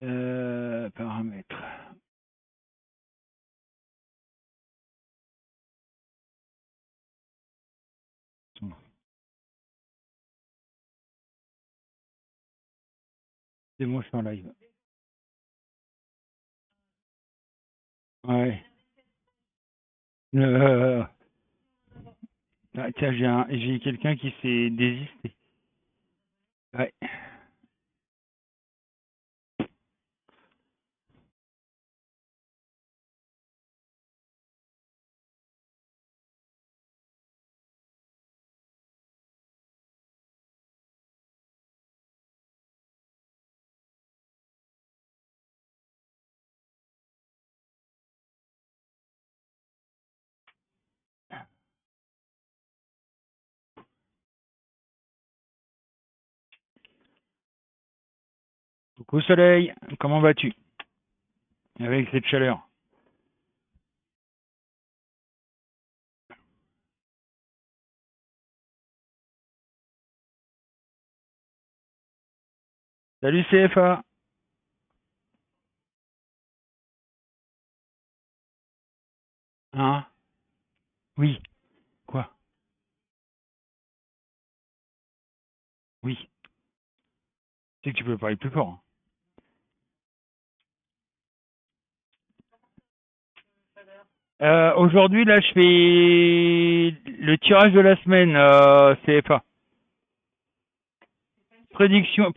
Paramètres. C'est bon, je suis en live. Ouais. Euh, tiens, j'ai quelqu'un qui s'est désisté. Ouais. Coucou Soleil, comment vas-tu avec cette chaleur? Salut CFA. Hein? Oui. Quoi? Oui. C'est que tu peux parler plus fort, hein. Aujourd'hui, là, je fais le tirage de la semaine, CFA. Prédiction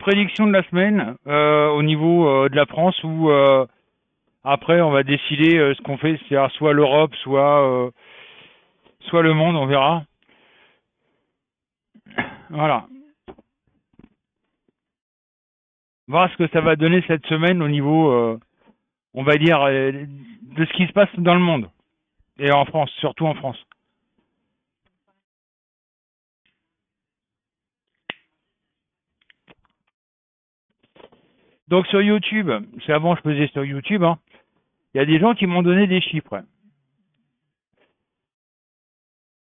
de la semaine au niveau de la France où après on va décider ce qu'on fait, c'est-à-dire soit l'Europe, soit le monde, on verra. Voilà. Voir ce que ça va donner cette semaine au niveau, on va dire, de ce qui se passe dans le monde et en France, surtout en France. Donc sur YouTube, c'est avant je faisais sur YouTube, hein, il y a des gens qui m'ont donné des chiffres.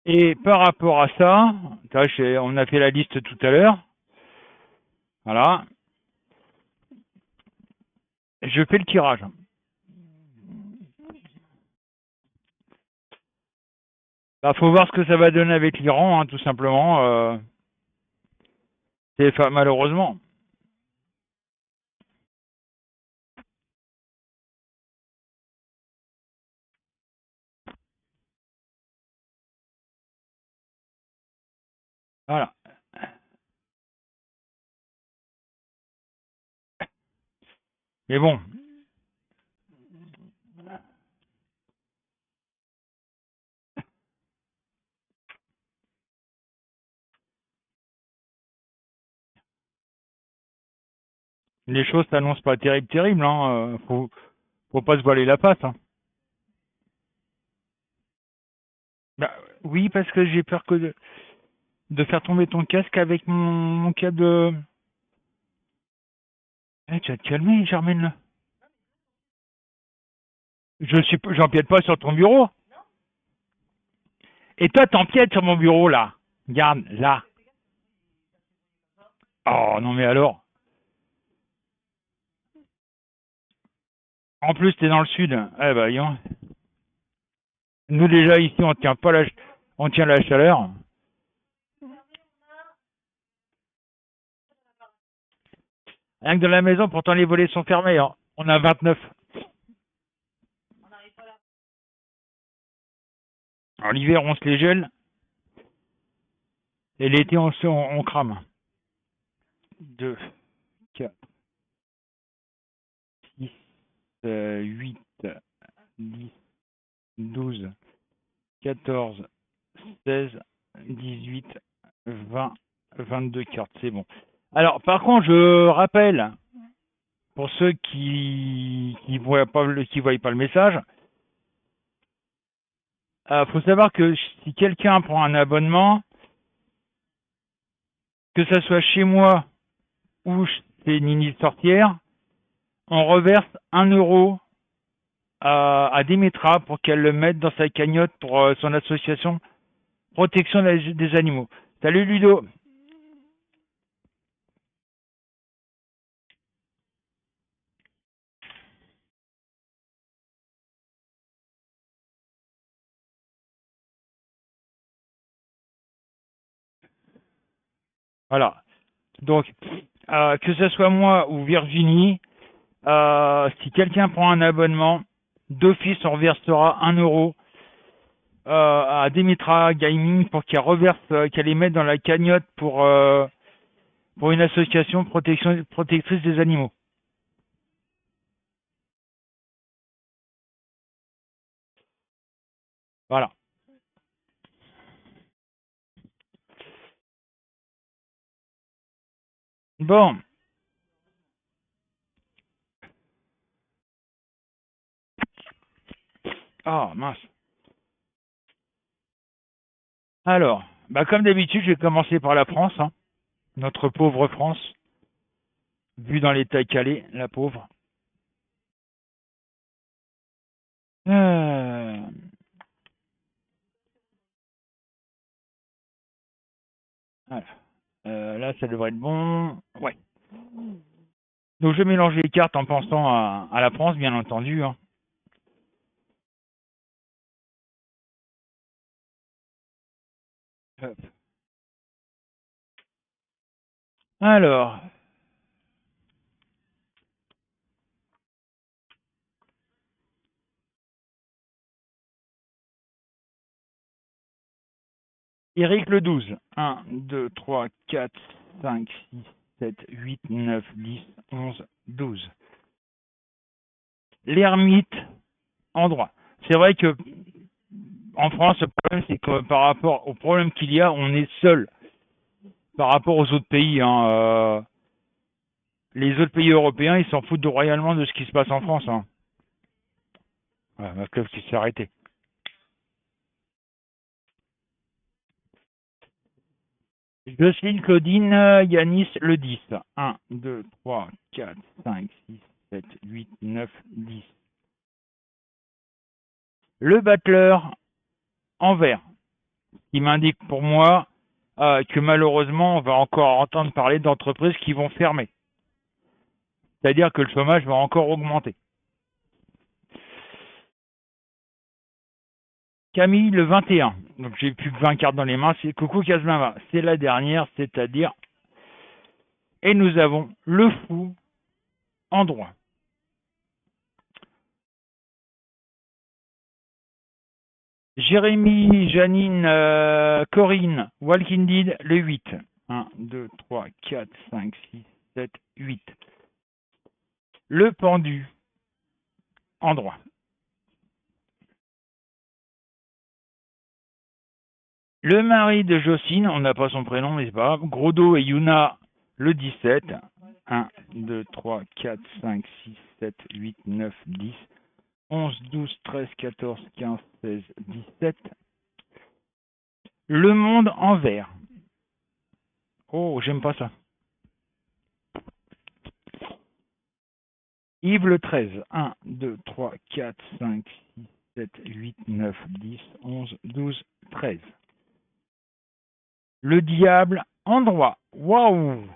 Et par rapport à ça, on a fait la liste tout à l'heure. Voilà. Je fais le tirage. Bah, faut voir ce que ça va donner avec l'Iran, hein, tout simplement. Malheureusement. Voilà. Mais bon, les choses s'annoncent pas terribles, hein. Faut pas se voiler la face, hein. Bah, oui, parce que j'ai peur de faire tomber ton casque avec mon câble de. Eh, tu vas te calmer, Germaine, là. J'empiète pas sur ton bureau. Et toi, t'empiètes sur mon bureau, là. Regarde, là. Oh, non, mais alors. En plus, t'es dans le sud. Eh ben, voyons. Nous, déjà, ici, on tient la chaleur. Rien que dans la maison, pourtant, les volets sont fermés, hein. On a 29. En l'hiver, on se les gèle. Et l'été, on crame. 2, 4, 6, 8, 10, 12, 14, 16, 18, 20, 22 cartes. C'est bon. Alors, par contre, je rappelle, pour ceux qui voient pas le message, faut savoir que si quelqu'un prend un abonnement, que ça soit chez moi ou chez Nini Sorcière, on reverse 1 € à Démétra pour qu'elle le mette dans sa cagnotte pour son association protection des animaux. Salut Ludo. Voilà. Donc, que ce soit moi ou Virginie, si quelqu'un prend un abonnement, d'office, on reversera 1 € à Demetra Gaming pour qu'elle reverse, qu'elle les mette dans la cagnotte pour une association protectrice des animaux. Voilà. Bon. Ah, mince. Alors, bah comme d'habitude, je vais commencer par la France, hein. Notre pauvre France, vue dans l'état calé, la pauvre. Euh, voilà. Là, ça devrait être bon. Ouais. Donc, je mélange les cartes en pensant à la France, bien entendu, hein. Hop. Alors, Éric le 12. 1, 2, 3, 4, 5, 6, 7, 8, 9, 10, 11, 12. L'ermite en droit. C'est vrai que en France, le problème, c'est que par rapport au problème qu'il y a, on est seul par rapport aux autres pays, hein. Les autres pays européens, ils s'en foutent royalement de ce qui se passe en France, hein. Ouais, ma club qui s'est arrêté. Jocelyne, Claudine, Yanis, le 10. 1, 2, 3, 4, 5, 6, 7, 8, 9, 10. Le battleur en vert, qui m'indique pour moi que malheureusement, on va encore entendre parler d'entreprises qui vont fermer. C'est-à-dire que le chômage va encore augmenter. Camille, le 21. Donc j'ai plus que 20 cartes dans les mains. C'est Coucou Casemava. C'est la dernière, c'est-à-dire. Et nous avons le fou en droit. Jérémy, Janine, Corinne, Walking Dead, le 8. 1, 2, 3, 4, 5, 6, 7, 8. Le pendu en droit. Le mari de Jocelyne, on n'a pas son prénom, mais c'est pas grave. Grodo et Yuna, le 17. 1, 2, 3, 4, 5, 6, 7, 8, 9, 10. 11, 12, 13, 14, 15, 16, 17. Le monde en vert. Oh, j'aime pas ça. Yves le 13. 1, 2, 3, 4, 5, 6, 7, 8, 9, 10, 11, 12, 13. Le diable en droit. Waouh!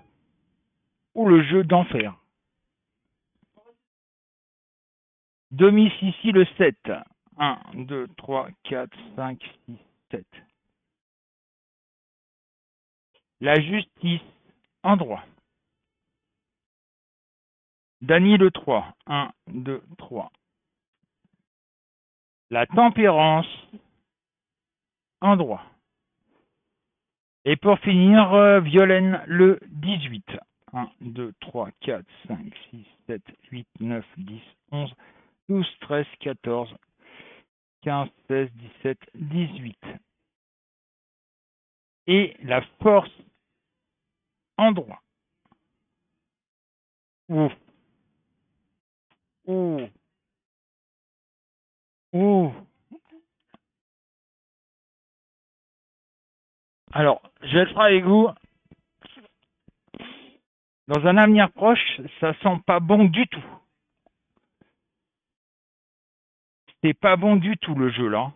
Ou le jeu d'enfer. Domicile le 7. 1, 2, 3, 4, 5, 6, 7. La justice en droit. Dany le 3. 1, 2, 3. La tempérance en droit. Et pour finir, Violaine le 18. 1, 2, 3, 4, 5, 6, 7, 8, 9, 10, 11, 12, 13, 14, 15, 16, 17, 18. Et la force en droit. Ouh, ouh, ouh. Alors, je vais être franc avec vous. Dans un avenir proche, ça sent pas bon du tout. C'est pas bon du tout le jeu là.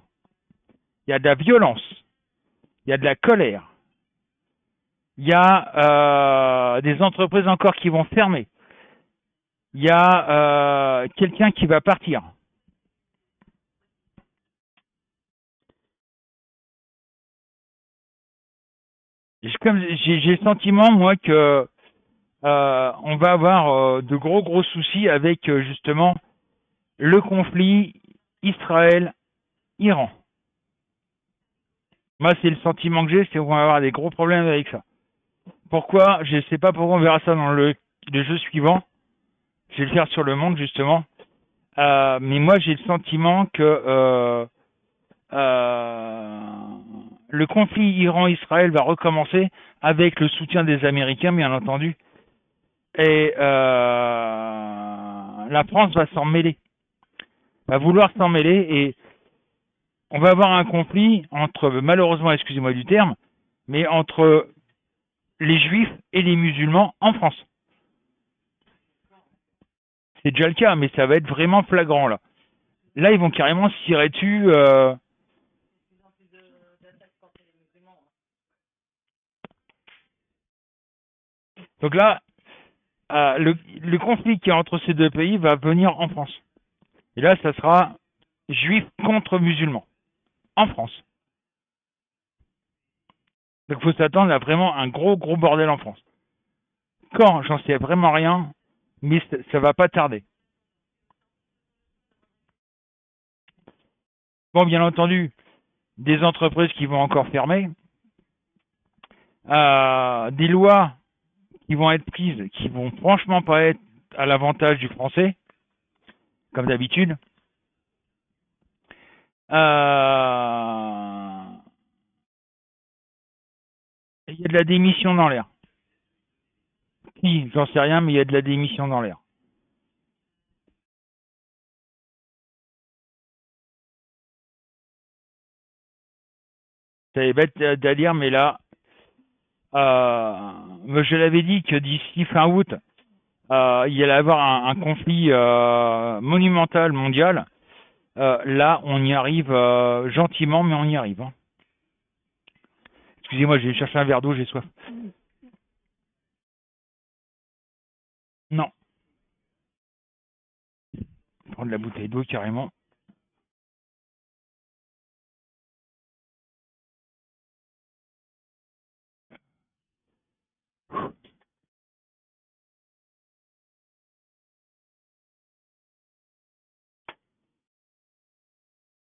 Il y a de la violence, il y a de la colère, il y a des entreprises encore qui vont fermer, il y a quelqu'un qui va partir. J'ai le sentiment, moi, que on va avoir de gros soucis avec justement le conflit Israël-Iran. Moi, c'est le sentiment que j'ai, c'est qu'on va avoir des gros problèmes avec ça. Pourquoi? Je ne sais pas pourquoi on verra ça dans le jeu suivant. Je vais le faire sur le monde, justement. Mais moi, j'ai le sentiment que euh, le conflit Iran-Israël va recommencer avec le soutien des Américains, bien entendu. Et la France va s'en mêler, va vouloir s'en mêler, et on va avoir un conflit entre, malheureusement, excusez-moi du terme, mais entre les juifs et les musulmans en France. C'est déjà le cas, mais ça va être vraiment flagrant là. Là, ils vont carrément se tirer dessus. Donc là, le conflit qui est entre ces deux pays va venir en France. Et là, ça sera juifs contre musulmans en France. Donc il faut s'attendre à vraiment un gros bordel en France. Quand, j'en sais vraiment rien, mais ça va pas tarder. Bon, bien entendu, des entreprises qui vont encore fermer, des lois qui vont être prises, qui vont franchement pas être à l'avantage du français, comme d'habitude. Il y a de la démission dans l'air. Qui, j'en sais rien, mais il y a de la démission dans l'air. C'est bête à dire, mais là, je l'avais dit que d'ici fin août, il y allait avoir un conflit monumental mondial. Là, on y arrive gentiment, mais on y arrive. Hein. Excusez-moi, je vais chercher un verre d'eau, j'ai soif. Non, prendre la bouteille d'eau carrément.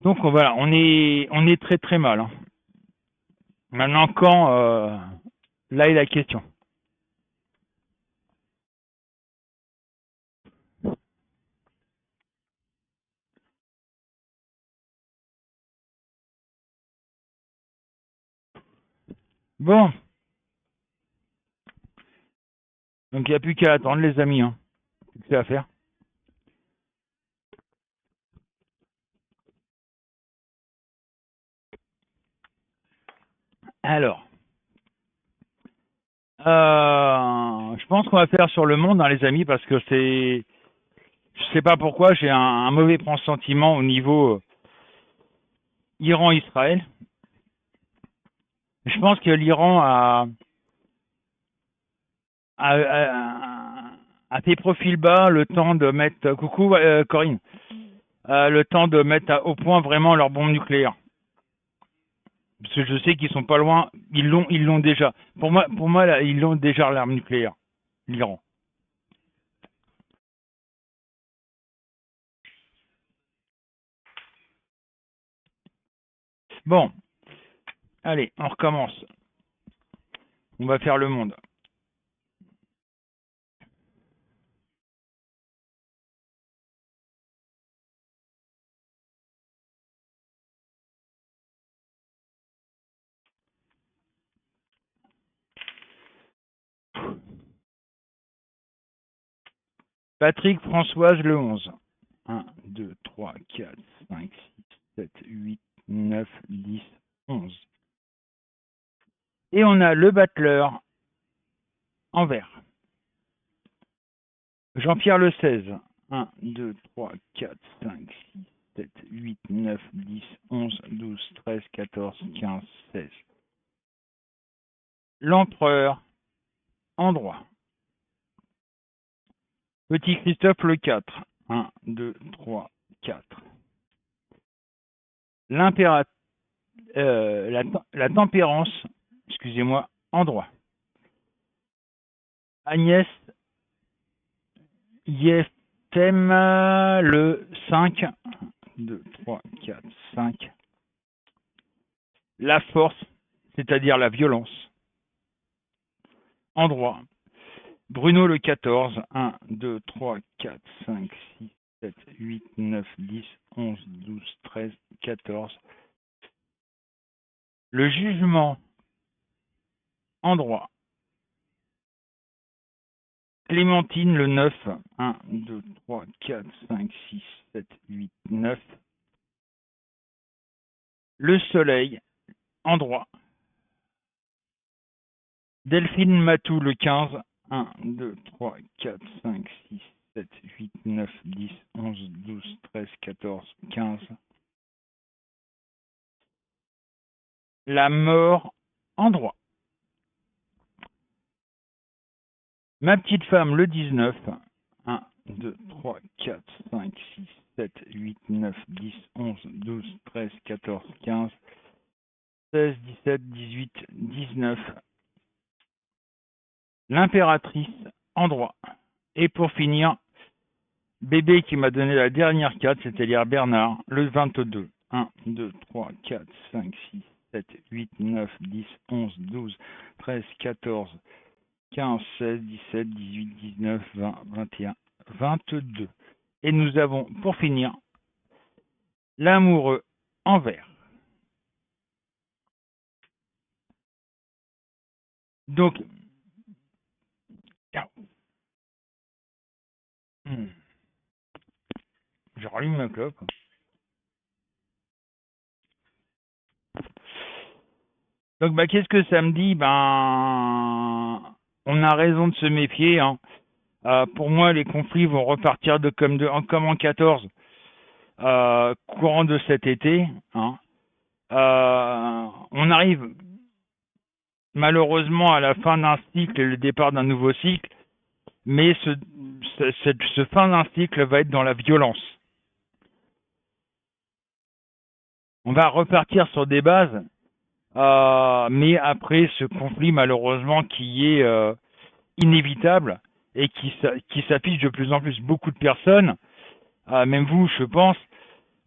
Donc voilà, on est très mal. Hein. Maintenant, quand là est la question. Bon, donc il n'y a plus qu'à attendre, les amis. Hein. C'est à faire. Alors, je pense qu'on va faire sur le monde, hein, les amis, parce que je sais pas pourquoi, j'ai un mauvais pressentiment au niveau Iran-Israël. Je pense que l'Iran a fait profil bas le temps de mettre, coucou Corinne, le temps de mettre au point vraiment leur bombe nucléaire. Parce que je sais qu'ils sont pas loin, ils l'ont déjà. Pour moi là, ils l'ont déjà l'arme nucléaire, l'Iran. Bon, allez, on recommence. On va faire le monde. Patrick Françoise le 11. 1, 2, 3, 4, 5, 6, 7, 8, 9, 10, 11. Et on a le battleur en vert. Jean-Pierre le 16. 1, 2, 3, 4, 5, 6, 7, 8, 9, 10, 11, 12, 13, 14, 15, 16. L'empereur en droit. Petit Christophe le 4. 1, 2, 3, 4. L'impératrice, la tempérance, excusez-moi, en droit. Agnès Yeftem, le 5. 2, 3, 4, 5. La force, c'est-à-dire la violence, en droit. Bruno le 14, 1, 2, 3, 4, 5, 6, 7, 8, 9, 10, 11, 12, 13, 14. Le jugement, en droit. Clémentine le 9, 1, 2, 3, 4, 5, 6, 7, 8, 9. Le soleil, en droit. Delphine Matou le 15, 1, 2, 3, 4, 5, 6, 7, 8, 9, 10, 11, 12, 13, 14, 15. La mort, en droit. Ma petite femme le 19, 1, 2, 3, 4, 5, 6, 7, 8, 9, 10, 11, 12, 13, 14, 15, 16, 17, 18, 19. L'impératrice, en droit. Et pour finir, bébé qui m'a donné la dernière carte, c'est-à-dire Bernard, le 22. 1, 2, 3, 4, 5, 6, 7, 8, 9, 10, 11, 12, 13, 14, 15, 16, 17, 18, 19, 20, 21, 22. Et nous avons, pour finir, l'amoureux en vert. Donc, je rallume ma clope. Donc, qu'est-ce que ça me dit? On a raison de se méfier. Hein. Pour moi, les conflits vont repartir comme en 14, courant de cet été. Hein. On arrive malheureusement à la fin d'un cycle et le départ d'un nouveau cycle, mais ce fin d'un cycle va être dans la violence. On va repartir sur des bases, mais après ce conflit malheureusement qui est inévitable et qui s'affiche de plus en plus. Beaucoup de personnes, même vous, je pense,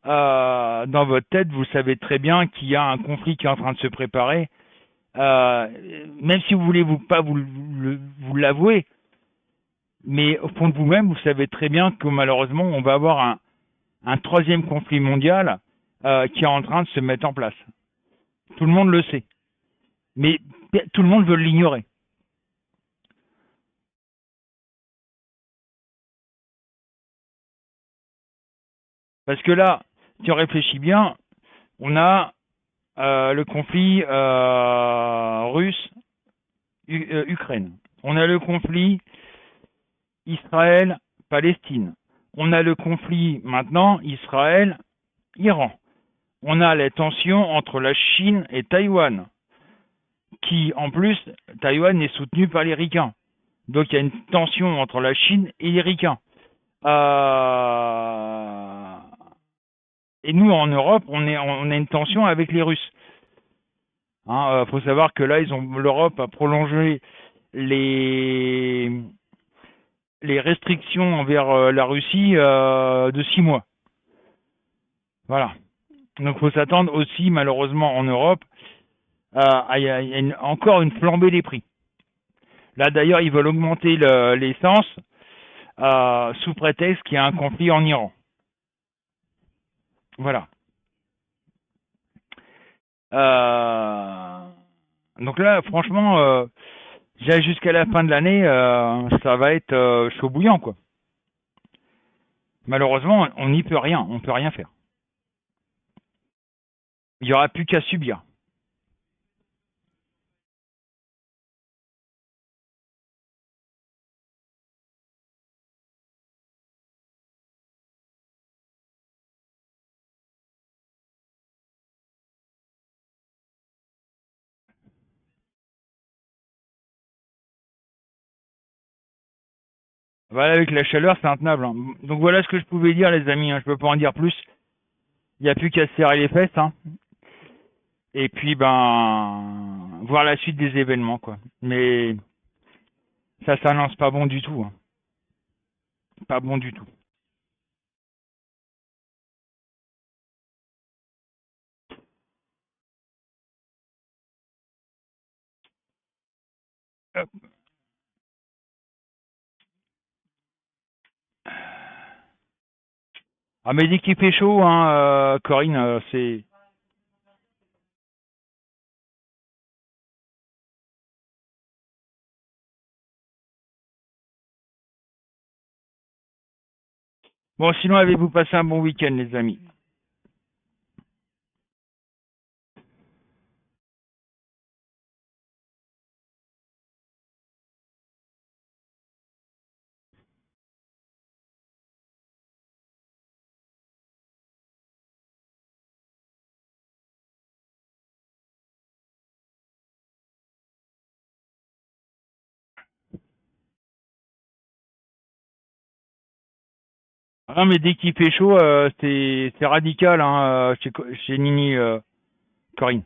dans votre tête, vous savez très bien qu'il y a un conflit qui est en train de se préparer. Même si vous voulez pas vous l'avouer, mais au fond de vous-même, vous savez très bien que malheureusement, on va avoir un troisième conflit mondial qui est en train de se mettre en place. Tout le monde le sait, mais tout le monde veut l'ignorer. Parce que là, si on réfléchit bien, on a le conflit russe-Ukraine. On a le conflit Israël-Palestine. On a le conflit maintenant Israël-Iran. On a les tensions entre la Chine et Taïwan, qui en plus, Taïwan est soutenu par les Ricains. Donc il y a une tension entre la Chine et les Ricains. Et nous, en Europe, on a une tension avec les Russes. Faut savoir que là, l'Europe a prolongé les restrictions envers la Russie de 6 mois. Voilà. Donc, il faut s'attendre aussi, malheureusement, en Europe, à encore une flambée des prix. Là, d'ailleurs, ils veulent augmenter l'essence sous prétexte qu'il y a un conflit en Iran. Voilà. Donc là, franchement, jusqu'à la fin de l'année, ça va être chaud bouillant, quoi. Malheureusement, on n'y peut rien, on peut rien faire. Il n'y aura plus qu'à subir. Voilà, avec la chaleur, c'est intenable. Hein. Donc voilà ce que je pouvais dire, les amis. Hein. Je peux pas en dire plus. Il n'y a plus qu'à se serrer les fesses. Hein. Et puis, ben, voir la suite des événements, quoi. Mais ça s'annonce pas bon du tout, hein. Pas bon du tout. Hop. Ah, mais dès qu'il fait chaud, hein, Corinne, c'est... Bon, sinon, avez-vous passé un bon week-end, les amis? Ah, mais dès qu'il fait chaud, c'est radical, hein, chez Nini, Corinne.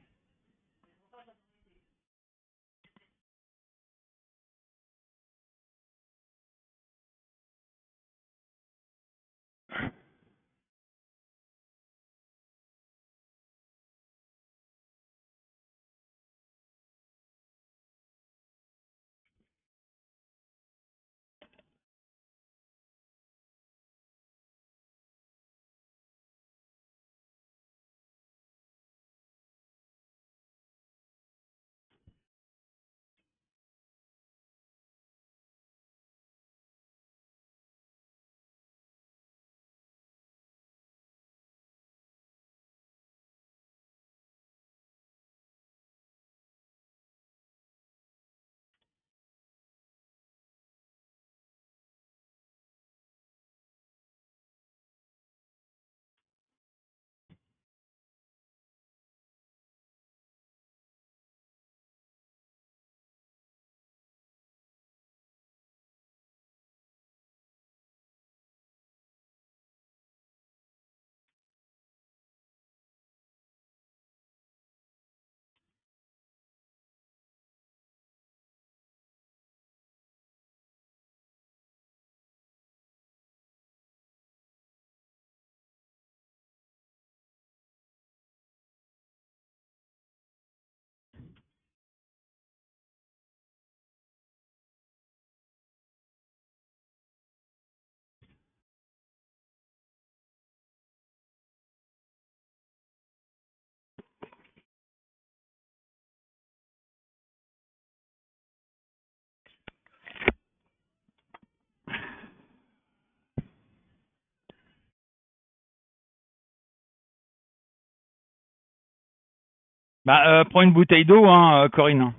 Bah, prends une bouteille d'eau, hein, Corinne, hein.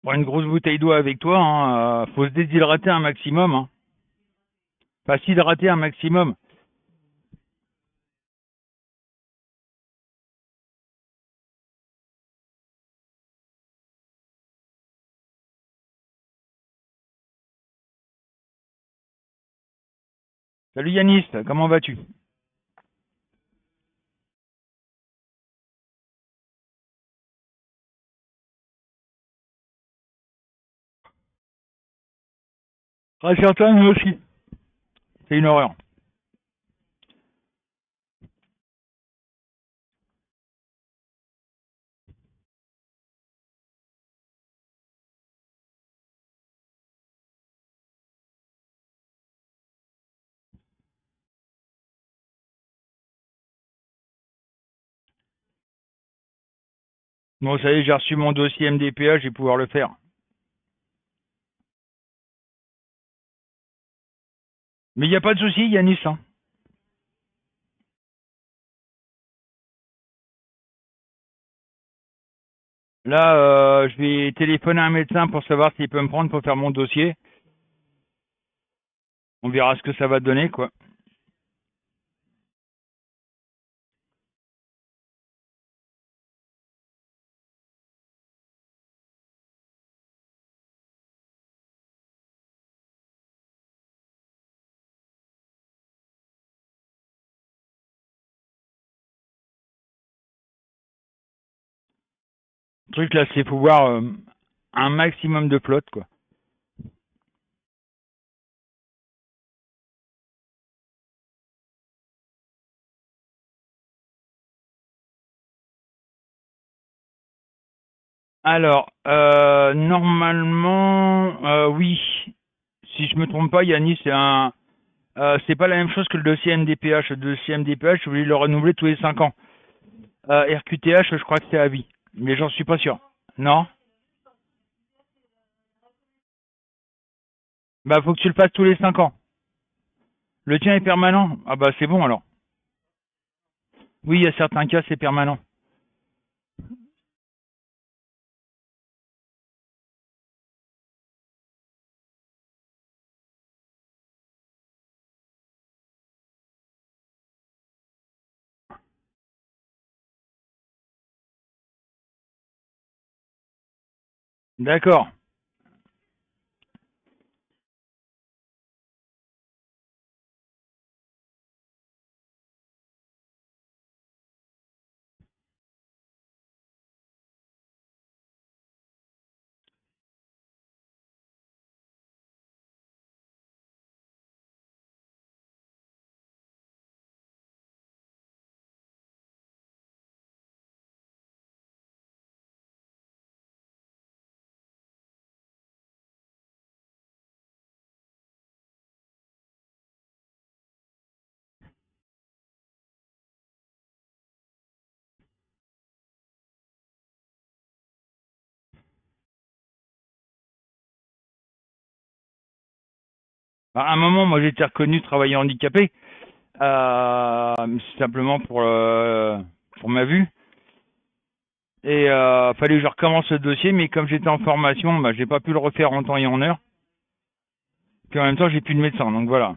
Prends une grosse bouteille d'eau avec toi, hein, faut se déshydrater un maximum, hein. Enfin, s'hydrater un maximum. Salut Yanis, comment vas-tu? Ah, certain, moi aussi. C'est une horreur. Bon, ça y est, j'ai reçu mon dossier MDPA, je vais pouvoir le faire. Mais il n'y a pas de souci, Yanis, hein. Là, je vais téléphoner à un médecin pour savoir s'il peut me prendre pour faire mon dossier. On verra ce que ça va donner, quoi. Le truc là, c'est pouvoir un maximum de flotte, quoi. Alors, normalement, oui. Si je me trompe pas, Yannis, c'est pas la même chose que le dossier MDPH. Le dossier MDPH, je voulais le renouveler tous les 5 ans. RQTH, je crois que c'est à vie. Mais j'en suis pas sûr. Non? Bah, faut que tu le fasses tous les 5 ans. Le tien est permanent? Ah bah, c'est bon alors. Oui, il y a certains cas, c'est permanent. D'accord. Bah, à un moment, moi, j'ai été reconnu travailleur handicapé. Simplement pour ma vue. Et fallait que je recommence le dossier, mais comme j'étais en formation, bah, j'ai pas pu le refaire en temps et en heure. Puis en même temps, j'ai plus de médecin, donc voilà.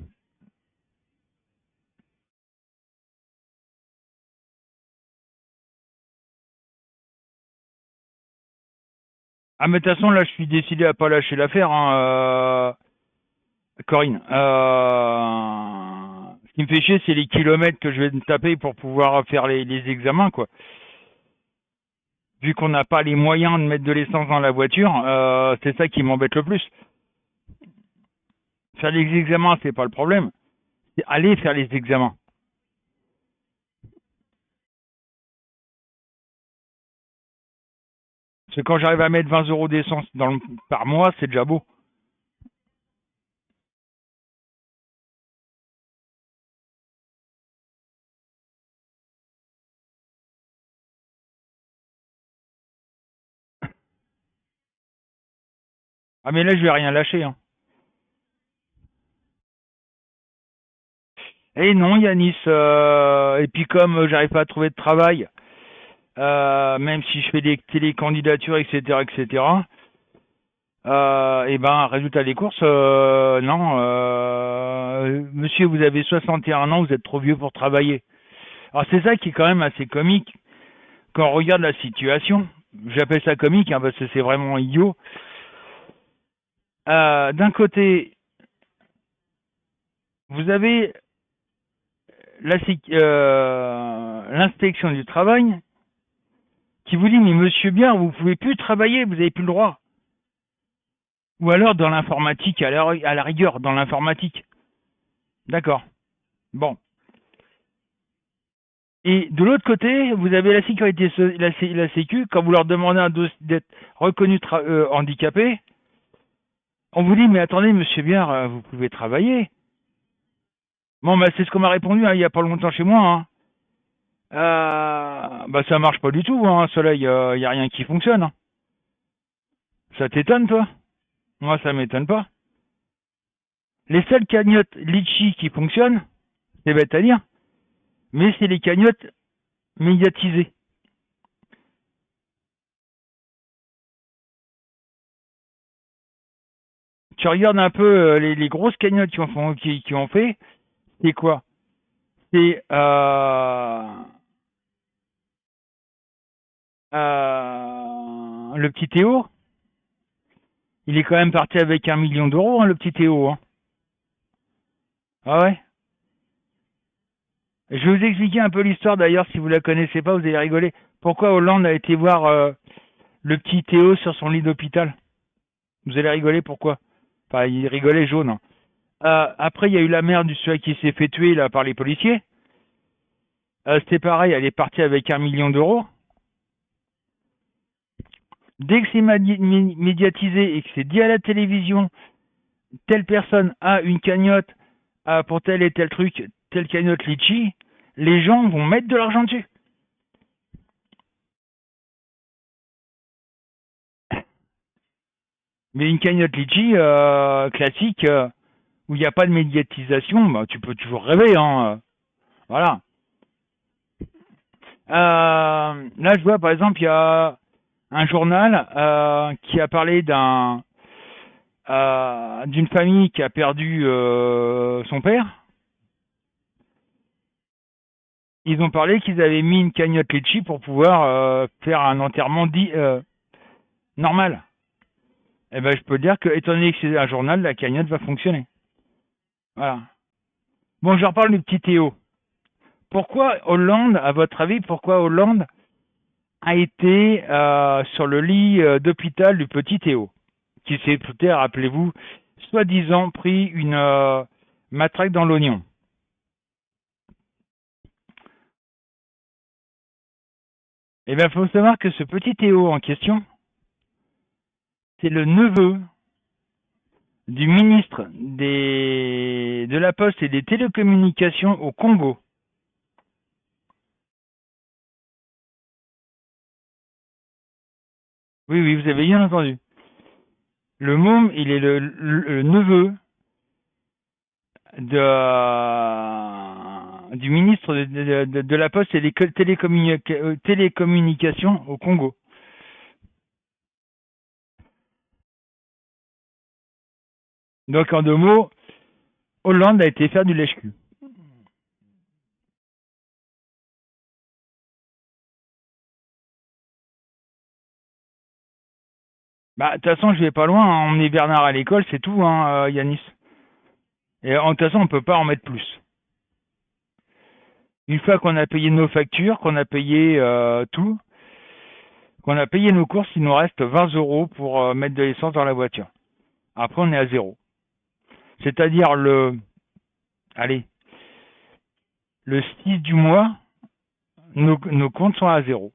Ah, mais de toute façon, là, je suis décidé à pas lâcher l'affaire, hein, Corinne. Ce qui me fait chier, c'est les kilomètres que je vais me taper pour pouvoir faire les examens, quoi. Vu qu'on n'a pas les moyens de mettre de l'essence dans la voiture, c'est ça qui m'embête le plus. Faire les examens, c'est pas le problème. C'est aller faire les examens. Parce que quand j'arrive à mettre 20 euros d'essence par mois, c'est déjà beau. Ah, mais là, je vais rien lâcher, hein. Et non, Yanis, et puis comme j'arrive pas à trouver de travail, même si je fais des télécandidatures, etc., etc., et ben, résultat des courses, non, monsieur, vous avez 61 ans, vous êtes trop vieux pour travailler. Alors c'est ça qui est quand même assez comique quand on regarde la situation. J'appelle ça comique, hein, parce que c'est vraiment idiot. D'un côté, vous avez l'inspection du travail qui vous dit mais monsieur bien, vous pouvez plus travailler, vous avez plus le droit. Ou alors dans l'informatique, à la rigueur, dans l'informatique. D'accord. Bon. Et de l'autre côté, vous avez la sécurité, la sécu, quand vous leur demandez d'être reconnu handicapé, on vous dit mais attendez monsieur bien, vous pouvez travailler. Bon bah c'est ce qu'on m'a répondu hein, il y a pas longtemps chez moi. Hein. Bah ça marche pas du tout, hein, Soleil, il y a rien qui fonctionne. Hein. Ça t'étonne toi? Moi ça m'étonne pas. Les seules cagnottes Litchi qui fonctionnent, c'est bête à dire, mais c'est les cagnottes médiatisées. Tu regardes un peu les grosses cagnottes qui ont fait, c'est quoi? C'est le petit Théo, il est quand même parti avec 1 million d'euros, hein, le petit Théo. Hein. Ah ouais. Je vais vous expliquer un peu l'histoire d'ailleurs, si vous la connaissez pas, vous allez rigoler. Pourquoi Hollande a été voir Le petit Théo sur son lit d'hôpital. Vous allez rigoler, pourquoi? Enfin, il rigolait jaune, hein. Après, il y a eu la mère du celui qui s'est fait tuer là par les policiers. C'était pareil, elle est partie avec 1 million d'euros. Dès que c'est médiatisé et que c'est dit à la télévision, telle personne a une cagnotte pour tel et tel truc, telle cagnotte litchi, les gens vont mettre de l'argent dessus. Mais une cagnotte litchi classique, où il n'y a pas de médiatisation, bah, tu peux toujours rêver, hein. Voilà. Là, je vois, par exemple, il y a un journal qui a parlé d'une famille qui a perdu son père. Ils ont parlé qu'ils avaient mis une cagnotte litchi pour pouvoir faire un enterrement dit normal. Eh ben, je peux dire que, étant donné que c'est un journal, la cagnotte va fonctionner. Voilà. Bon, je reparle du petit Théo. Pourquoi Hollande, à votre avis, pourquoi Hollande a été sur le lit d'hôpital du petit Théo, qui s'est peut-être, rappelez-vous, soi-disant pris une matraque dans l'oignon. Eh bien, il faut savoir que ce petit Théo en question, c'est le neveu du ministre de la Poste et des Télécommunications au Congo. Oui, oui, vous avez bien entendu. Le môme, il est le neveu du ministre de la Poste et des Télécommunications au Congo. Donc, en deux mots, Hollande a été faire du lèche-cul. Bah, de toute façon, je vais pas loin, hein. Emmener Bernard à l'école, c'est tout, hein, Yanis. Et de toute façon, on peut pas en mettre plus. Une fois qu'on a payé nos factures, qu'on a payé tout, qu'on a payé nos courses, il nous reste 20 euros pour mettre de l'essence dans la voiture. Après, on est à zéro. C'est-à-dire allez, le 6 du mois, nos comptes sont à zéro.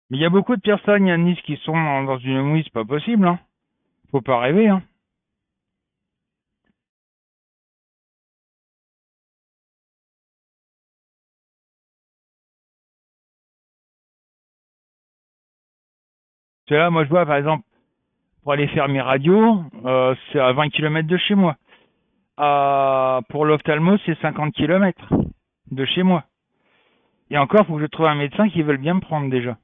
Mais il y a beaucoup de personnes, Yanis, qui sont dans une mouise, c'est pas possible, hein. Faut pas rêver, hein. C'est là, moi, je vois, par exemple, pour aller faire mes radios, c'est à 20 km de chez moi. Pour l'ophtalmo, c'est 50 km de chez moi. Et encore, il faut que je trouve un médecin qui veut bien me prendre déjà.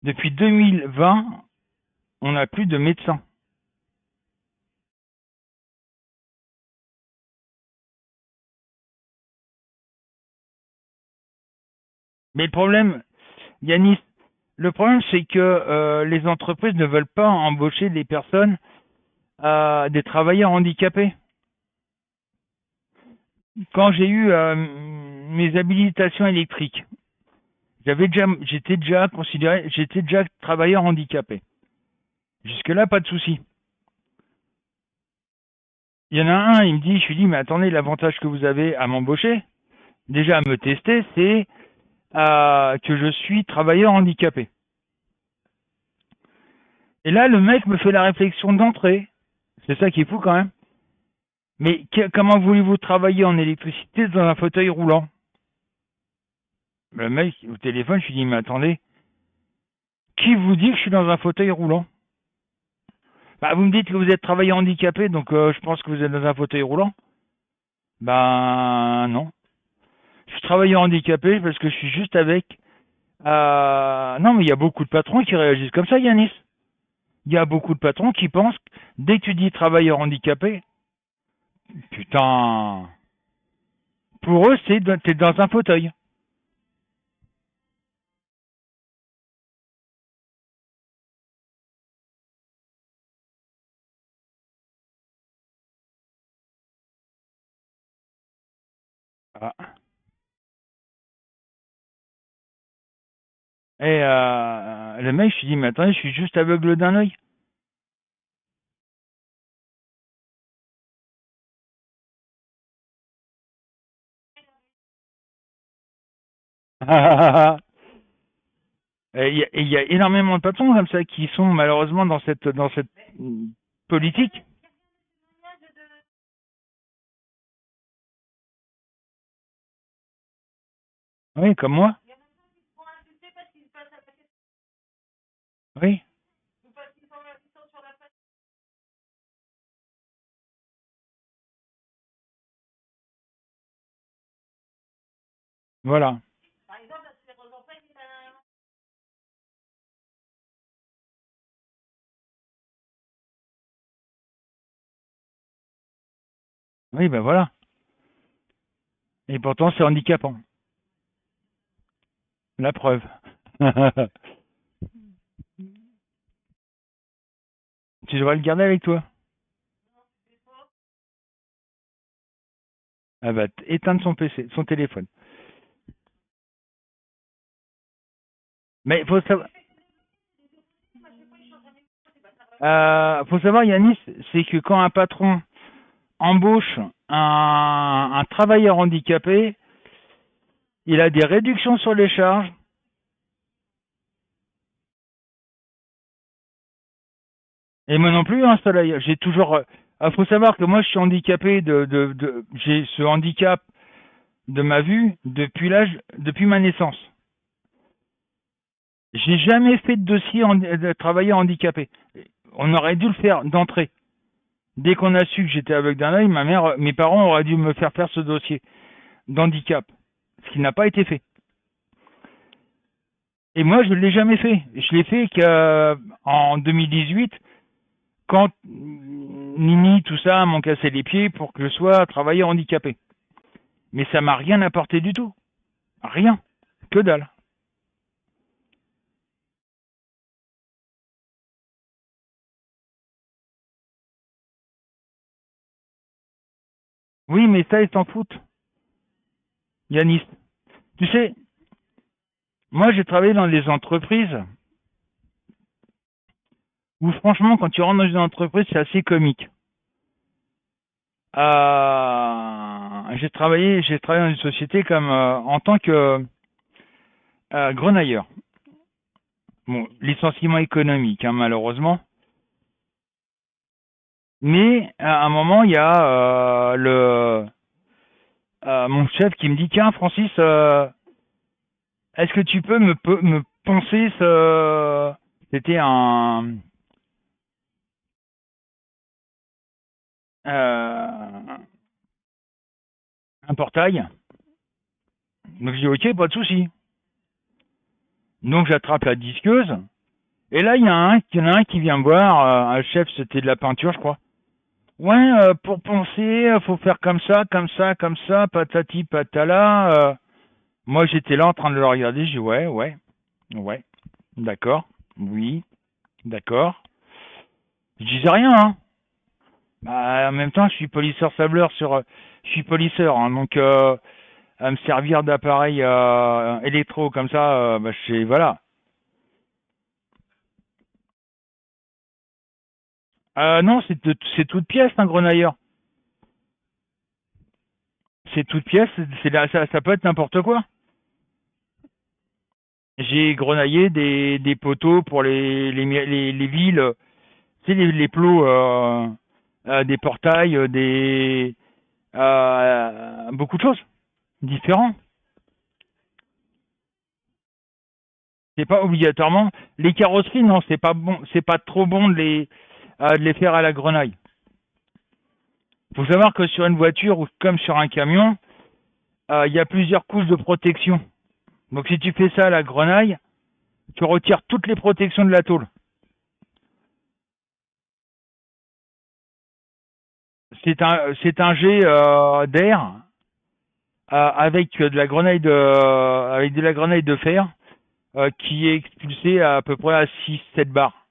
Depuis 2020, on n'a plus de médecin. Mais le problème, Yanis, le problème, c'est que les entreprises ne veulent pas embaucher des personnes, des travailleurs handicapés. Quand j'ai eu mes habilitations électriques, j'étais déjà travailleur handicapé. Jusque-là, pas de souci. Il y en a un, il me dit, je lui dis, mais attendez, l'avantage que vous avez à m'embaucher, déjà à me tester, c'est que je suis travailleur handicapé. Et là, le mec me fait la réflexion d'entrée. C'est ça qui est fou quand même. Mais comment voulez-vous travailler en électricité dans un fauteuil roulant? Le mec, au téléphone, je lui dis, mais attendez, qui vous dit que je suis dans un fauteuil roulant? Bah, vous me dites que vous êtes travailleur handicapé, donc je pense que vous êtes dans un fauteuil roulant. Ben non. Je suis travailleur handicapé parce que je suis juste avec. Non, mais il y a beaucoup de patrons qui réagissent comme ça, Yanis. Il y a beaucoup de patrons qui pensent que dès que tu dis travailleur handicapé, putain. Pour eux, t'es dans un fauteuil. Ah. Et le mec, je lui dis, mais attendez, je suis juste aveugle d'un œil. Et il y a énormément de patrons comme ça qui sont malheureusement dans cette politique. Oui, comme moi. Oui, voilà. Oui, ben voilà. Et pourtant, c'est handicapant. La preuve. Tu devrais le garder avec toi. Ah bah, éteindre son PC, son téléphone. Mais faut savoir, Yanis, c'est que quand un patron embauche un travailleur handicapé, il a des réductions sur les charges. Et moi non plus, hein, Soleil. J'ai toujours. Faut savoir que moi, je suis handicapé j'ai ce handicap de ma vue depuis ma naissance. J'ai jamais fait de dossier de travailleur handicapé. On aurait dû le faire d'entrée. Dès qu'on a su que j'étais aveugle d'un œil, mes parents auraient dû me faire ce dossier d'handicap, ce qui n'a pas été fait. Et moi, je ne l'ai jamais fait. Je l'ai fait qu'en 2018, quand Nini, tout ça, m'ont cassé les pieds pour que je sois travailleur handicapé. Mais ça m'a rien apporté du tout. Rien. Que dalle. Oui, mais ça, ils s'en foutent. Yanis. Tu sais, moi, j'ai travaillé dans des entreprises où, franchement, quand tu rentres dans une entreprise, c'est assez comique. J'ai travaillé dans une société comme en tant que grenailleur. Bon, licenciement économique, hein, malheureusement. Mais à un moment, il y a mon chef qui me dit, tiens, Francis, est-ce que tu peux me poncer ce... C'était euh, un portail. Donc je dis, ok, pas de souci. Donc j'attrape la disqueuse. Et là, il y en a un qui vient me voir, un chef, c'était de la peinture, je crois. Ouais, pour poncer, faut faire comme ça, comme ça, comme ça, patati patala. Moi, j'étais là en train de le regarder. J'ai dit, ouais, ouais, ouais, d'accord, oui, d'accord. Je disais rien, hein. Bah, en même temps, je suis polisseur sableur je suis polisseur, hein, donc à me servir d'appareil électro comme ça, bah, voilà. Non, c'est toute pièce, un grenailleur. C'est toute pièce, ça peut être n'importe quoi. J'ai grenaillé des poteaux pour les villes, tu sais, les plots, des portails, beaucoup de choses différentes. C'est pas obligatoirement les carrosseries, non, c'est pas bon, c'est pas trop bon de les faire à la grenaille. Faut savoir que sur une voiture ou comme sur un camion, il y a plusieurs couches de protection. Donc si tu fais ça à la grenaille, tu retires toutes les protections de la tôle. C'est un jet d'air avec avec de la grenaille de fer qui est expulsée à peu près à 6-7 bars,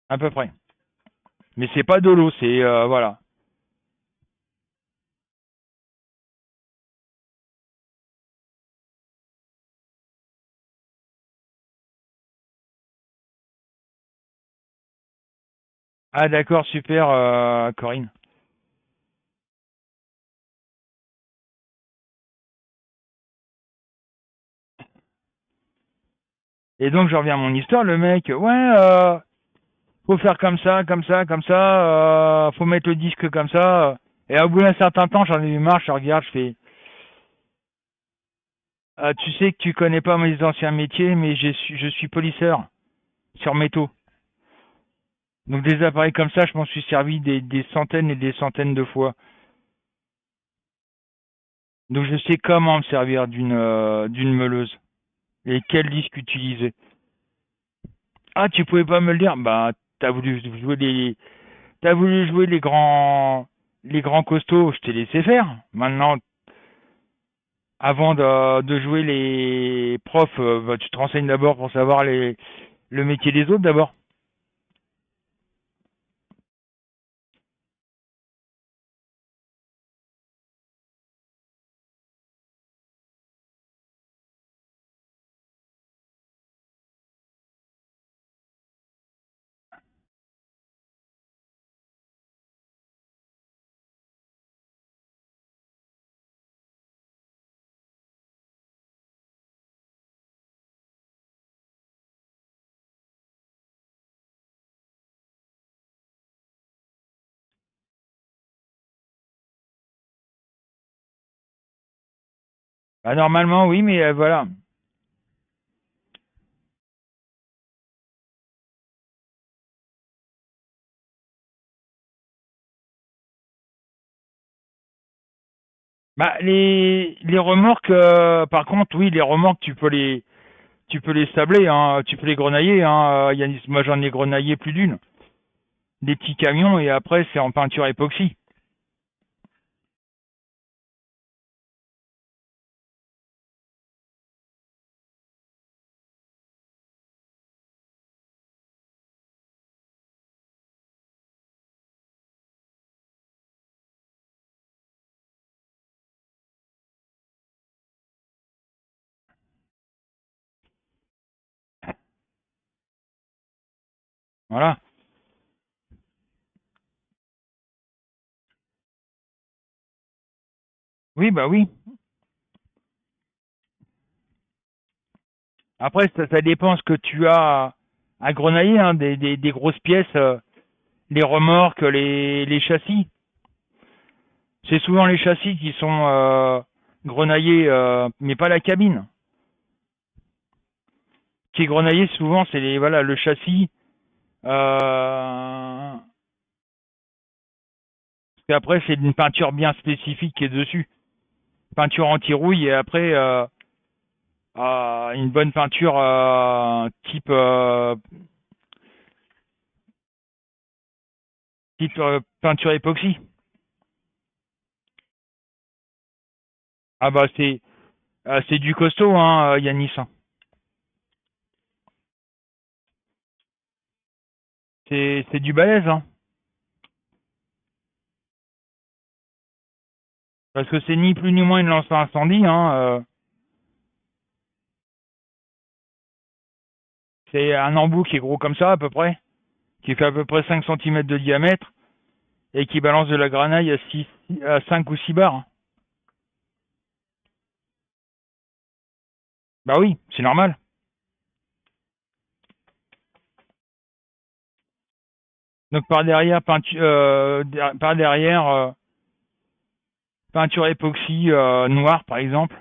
à peu près. Mais c'est pas de l'eau, c'est voilà. Ah d'accord, super, Corinne. Et donc je reviens à mon histoire, le mec, ouais, faut faire comme ça, comme ça, comme ça, faut mettre le disque comme ça. Et au bout d'un certain temps, j'en ai eu marre, je regarde, je fais, tu sais que tu connais pas mes anciens métiers, mais je suis polisseur sur métaux. Donc des appareils comme ça, je m'en suis servi des centaines et des centaines de fois. Donc je sais comment me servir d'une meuleuse et quel disque utiliser. Ah, tu pouvais pas me le dire? Bah, t'as voulu jouer t'as voulu jouer les grands costauds, je t'ai laissé faire. Maintenant, avant de jouer les profs, bah, tu te renseignes d'abord pour savoir le métier des autres d'abord. Bah, normalement, oui, mais voilà. Bah, les remorques, par contre, oui, les remorques, tu peux les sabler, hein, tu peux les grenailler, hein. Yanis, moi, j'en ai grenaillé plus d'une. Des petits camions et après, c'est en peinture époxy. Voilà. Oui, bah oui. Après, ça dépend ce que tu as à grenailler, hein, des grosses pièces, les remorques, les châssis. C'est souvent les châssis qui sont grenaillés, mais pas la cabine. Qui est grenaillé souvent, c'est voilà, le châssis. Parce qu'après, c'est une peinture bien spécifique qui est dessus. Peinture anti-rouille et après, une bonne peinture type peinture époxy. Ah bah c'est du costaud, hein, Yanis, hein. C'est du balèze, hein. Parce que c'est ni plus ni moins une lance à incendie, hein. C'est un embout qui est gros comme ça à peu près, qui fait à peu près 5 centimètres de diamètre et qui balance de la grenaille à 5 ou 6 bars. Bah oui, c'est normal. Donc par derrière, peinture époxy noire par exemple.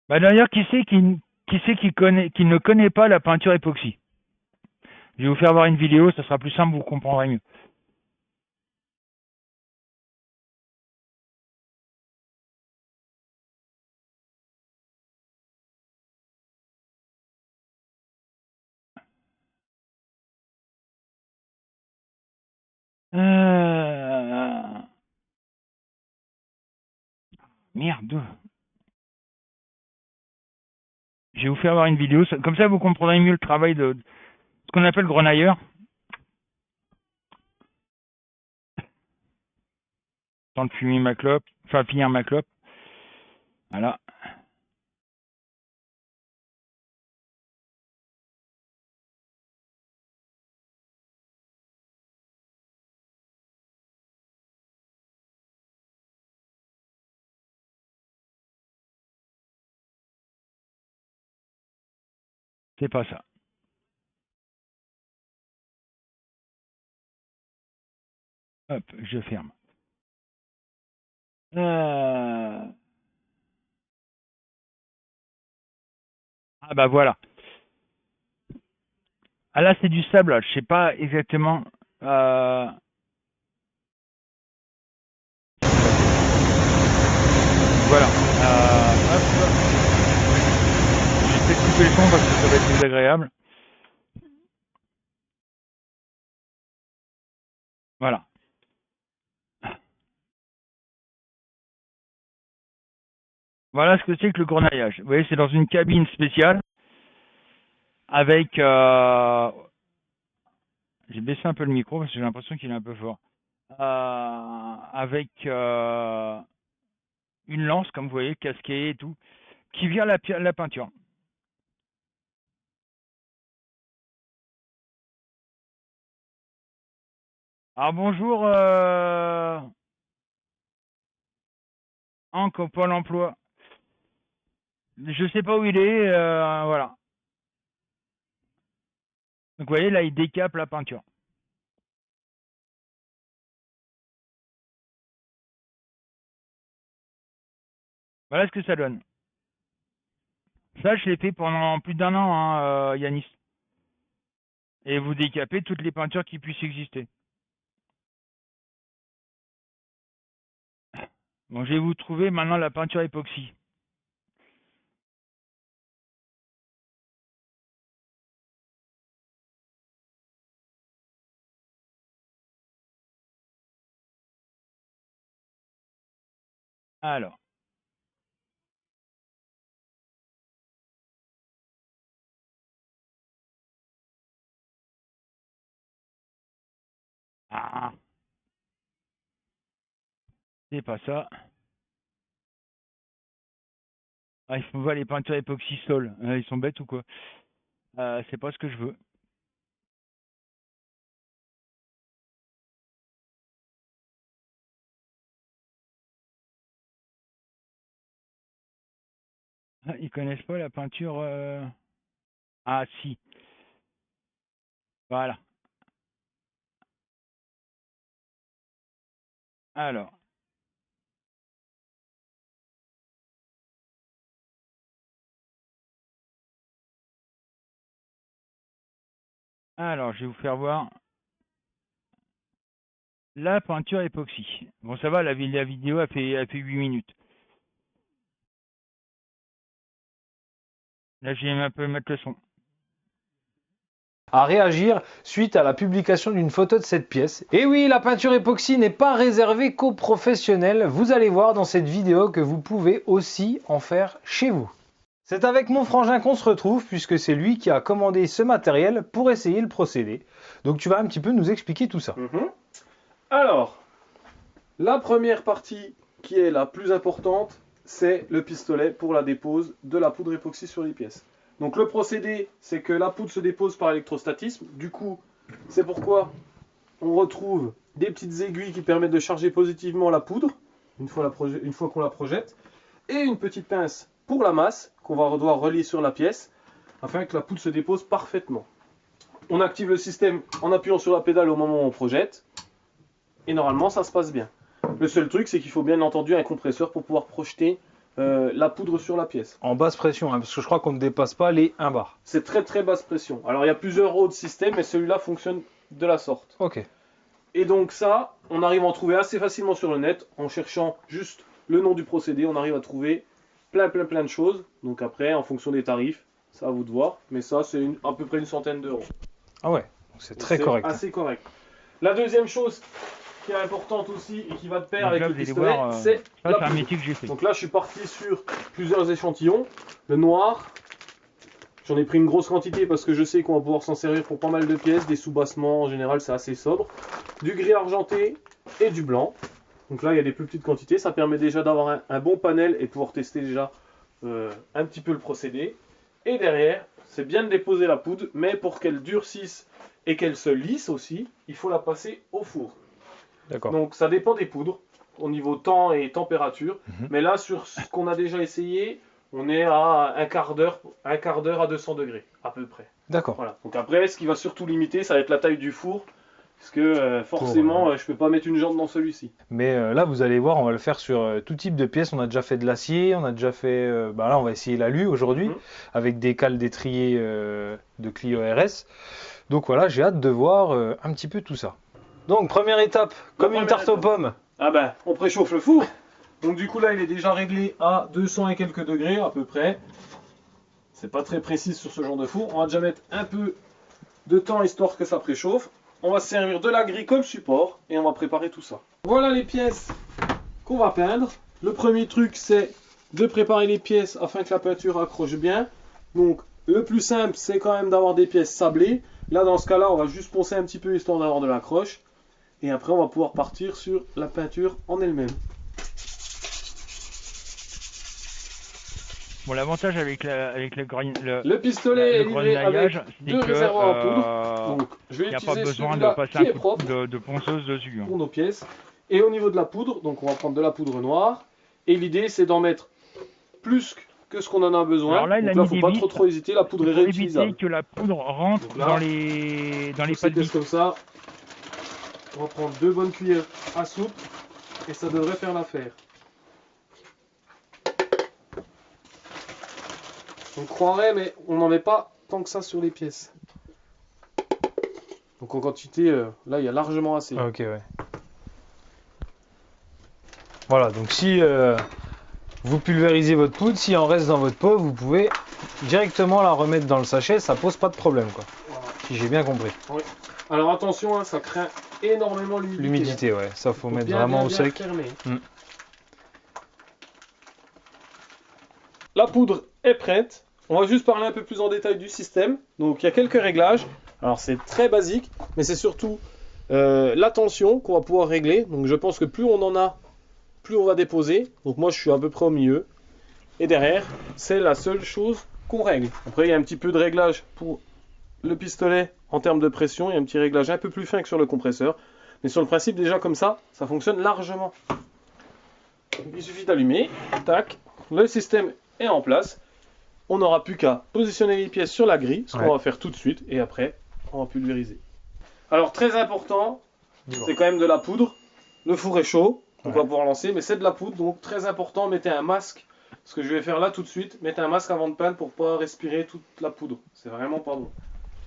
Bah d'ailleurs, qui c'est qui ne connaît pas la peinture époxy? Je vais vous faire voir une vidéo, ça sera plus simple, vous comprendrez mieux. Merde. Je vais vous faire voir une vidéo, comme ça vous comprendrez mieux le travail de ce qu'on appelle grenailleur. Temps de fumer ma clope, enfin finir ma clope. Voilà. C'est pas ça. Hop, je ferme. Ah bah voilà. Ah là c'est du sable, là. Je sais pas exactement. Voilà. Hop. Je vais peut-être couper le son parce que ça va être désagréable. Voilà. Voilà ce que c'est que le grenaillage. Vous voyez, c'est dans une cabine spéciale avec. J'ai baissé un peu le micro parce que j'ai l'impression qu'il est un peu fort. Avec une lance, comme vous voyez, casquée et tout, qui vient la peinture. Alors bonjour, Hank au Pôle emploi. Je sais pas où il est, voilà. Donc vous voyez, là, il décape la peinture. Voilà ce que ça donne. Ça, je l'ai fait pendant plus d'1 an, hein, Yanis. Et vous décapez toutes les peintures qui puissent exister. Bon, je vais vous trouver maintenant la peinture époxy. Alors. Ah, c'est pas ça. Ah, il faut voir les peintures époxy sol. Ils sont bêtes ou quoi? C'est pas ce que je veux. Ah, ils connaissent pas la peinture. Ah, si. Voilà. Alors. Alors, je vais vous faire voir la peinture époxy. Bon, ça va, la vidéo a fait 8 minutes. Là, je vais un peu mettre le son. À réagir suite à la publication d'une photo de cette pièce. Et oui, la peinture époxy n'est pas réservée qu'aux professionnels. Vous allez voir dans cette vidéo que vous pouvez aussi en faire chez vous. C'est avec mon frangin qu'on se retrouve puisque c'est lui qui a commandé ce matériel pour essayer le procédé. Donc tu vas un petit peu nous expliquer tout ça. Alors, la première partie qui est la plus importante, c'est le pistolet pour la dépose de la poudre époxy sur les pièces. Donc le procédé, c'est que la poudre se dépose par électrostatisme. Du coup, c'est pourquoi on retrouve des petites aiguilles qui permettent de charger positivement la poudre, une fois qu'on la projette, et une petite pince pour la masse qu'on va devoir relier sur la pièce, afin que la poudre se dépose parfaitement. On active le système en appuyant sur la pédale au moment où on projette, et normalement ça se passe bien. Le seul truc, c'est qu'il faut bien entendu un compresseur pour pouvoir projeter la poudre sur la pièce. En basse pression, hein, parce que je crois qu'on ne dépasse pas les 1 bar. C'est très très basse pression. Alors il y a plusieurs autres systèmes, mais celui-là fonctionne de la sorte. Ok. Et donc ça, on arrive à en trouver assez facilement sur le net, en cherchant juste le nom du procédé, on arrive à trouver plein de choses. Donc après, en fonction des tarifs, c'est à vous de voir. Mais ça, c'est à peu près une centaine d'euros. Ah ouais, c'est très correct. Assez correct. La deuxième chose qui est importante aussi et qui va de pair Donc avec là, le vous allez pistolet, voir, c'est ça, la c'est un poudre. métier que j'ai fait. Donc là, je suis parti sur plusieurs échantillons. Le noir, j'en ai pris une grosse quantité parce que je sais qu'on va pouvoir s'en servir pour pas mal de pièces. Des soubassements, en général, c'est assez sobre. Du gris argenté et du blanc. Donc là, il y a des plus petites quantités. Ça permet déjà d'avoir un bon panel et de pouvoir tester déjà un petit peu le procédé. Et derrière, c'est bien de déposer la poudre, mais pour qu'elle durcisse et qu'elle se lisse aussi, il faut la passer au four. D'accord. Donc ça dépend des poudres, au niveau temps et température. Mais là, sur ce qu'on a déjà essayé, on est à un quart d'heure à 200 degrés, à peu près. D'accord. Voilà. Donc après, ce qui va surtout limiter, ça va être la taille du four. Parce que forcément, je peux pas mettre une jambe dans celui-ci. Mais là, vous allez voir, on va le faire sur tout type de pièces. On a déjà fait de l'acier, on a déjà fait... là, on va essayer l'alu aujourd'hui, avec des cales d'étrier de Clio RS. Donc voilà, j'ai hâte de voir un petit peu tout ça. Donc, première étape, comme une tarte aux pommes. Ah ben, on préchauffe le four. Donc du coup, là, il est déjà réglé à 200 et quelques degrés, à peu près. C'est pas très précis sur ce genre de four. On va déjà mettre un peu de temps, histoire que ça préchauffe. On va se servir de la grille comme support et on va préparer tout ça. Voilà les pièces qu'on va peindre. Le premier truc, c'est de préparer les pièces afin que la peinture accroche bien. Donc le plus simple, c'est quand même d'avoir des pièces sablées. Là, dans ce cas-là, on va juste poncer un petit peu histoire d'avoir de l'accroche. Et après, on va pouvoir partir sur la peinture en elle-même. Bon, l'avantage avec Le pistolet est livré avec deux réservoirs en poudre. Donc, je vais il n'y a pas utiliser besoin de celui-là passer qui un est coup propre de ponceuse dessus. pour nos pièces. Et au niveau de la poudre, donc on va prendre de la poudre noire. Et l'idée, c'est d'en mettre plus que ce qu'on en a besoin. Alors là, il donc a là, mis faut des pas vis trop hésiter. La poudre est pour réutilisable. éviter que la poudre rentre Donc là, dans les Pour ces pâtes pièces vis. comme ça, on va prendre 2 bonnes cuillères à soupe et ça devrait faire l'affaire. On croirait, mais on n'en met pas tant que ça sur les pièces. Donc en quantité, là, il y a largement assez. Ok, ouais. Voilà, donc si vous pulvérisez votre poudre, s'il en reste dans votre pot, vous pouvez directement la remettre dans le sachet, ça pose pas de problème, quoi. Voilà. Si j'ai bien compris. Oui. Alors attention, hein, ça craint énormément l'humidité. L'humidité, ouais, ça faut mettre bien, vraiment bien, au bien sec. fermer. Mm. La poudre est prête. On va juste parler un peu plus en détail du système. Donc il y a quelques réglages. Alors c'est très basique, mais c'est surtout la tension qu'on va pouvoir régler. Donc je pense que plus on en a, plus on va déposer. Donc moi je suis à peu près au milieu. Et derrière, c'est la seule chose qu'on règle. Après il y a un petit peu de réglage pour le pistolet en termes de pression. Il y a un petit réglage un peu plus fin que sur le compresseur. Mais sur le principe déjà comme ça fonctionne largement. Donc, il suffit d'allumer. Tac. Le système est en place. On n'aura plus qu'à positionner les pièces sur la grille, ce qu'on va faire tout de suite, et après, on va pulvériser. Alors, très important, c'est quand même de la poudre. Le four est chaud, on va pouvoir lancer, mais c'est de la poudre, donc très important, mettez un masque. Ce que je vais faire là tout de suite, mettez un masque avant de peindre pour pas respirer toute la poudre. C'est vraiment pas bon.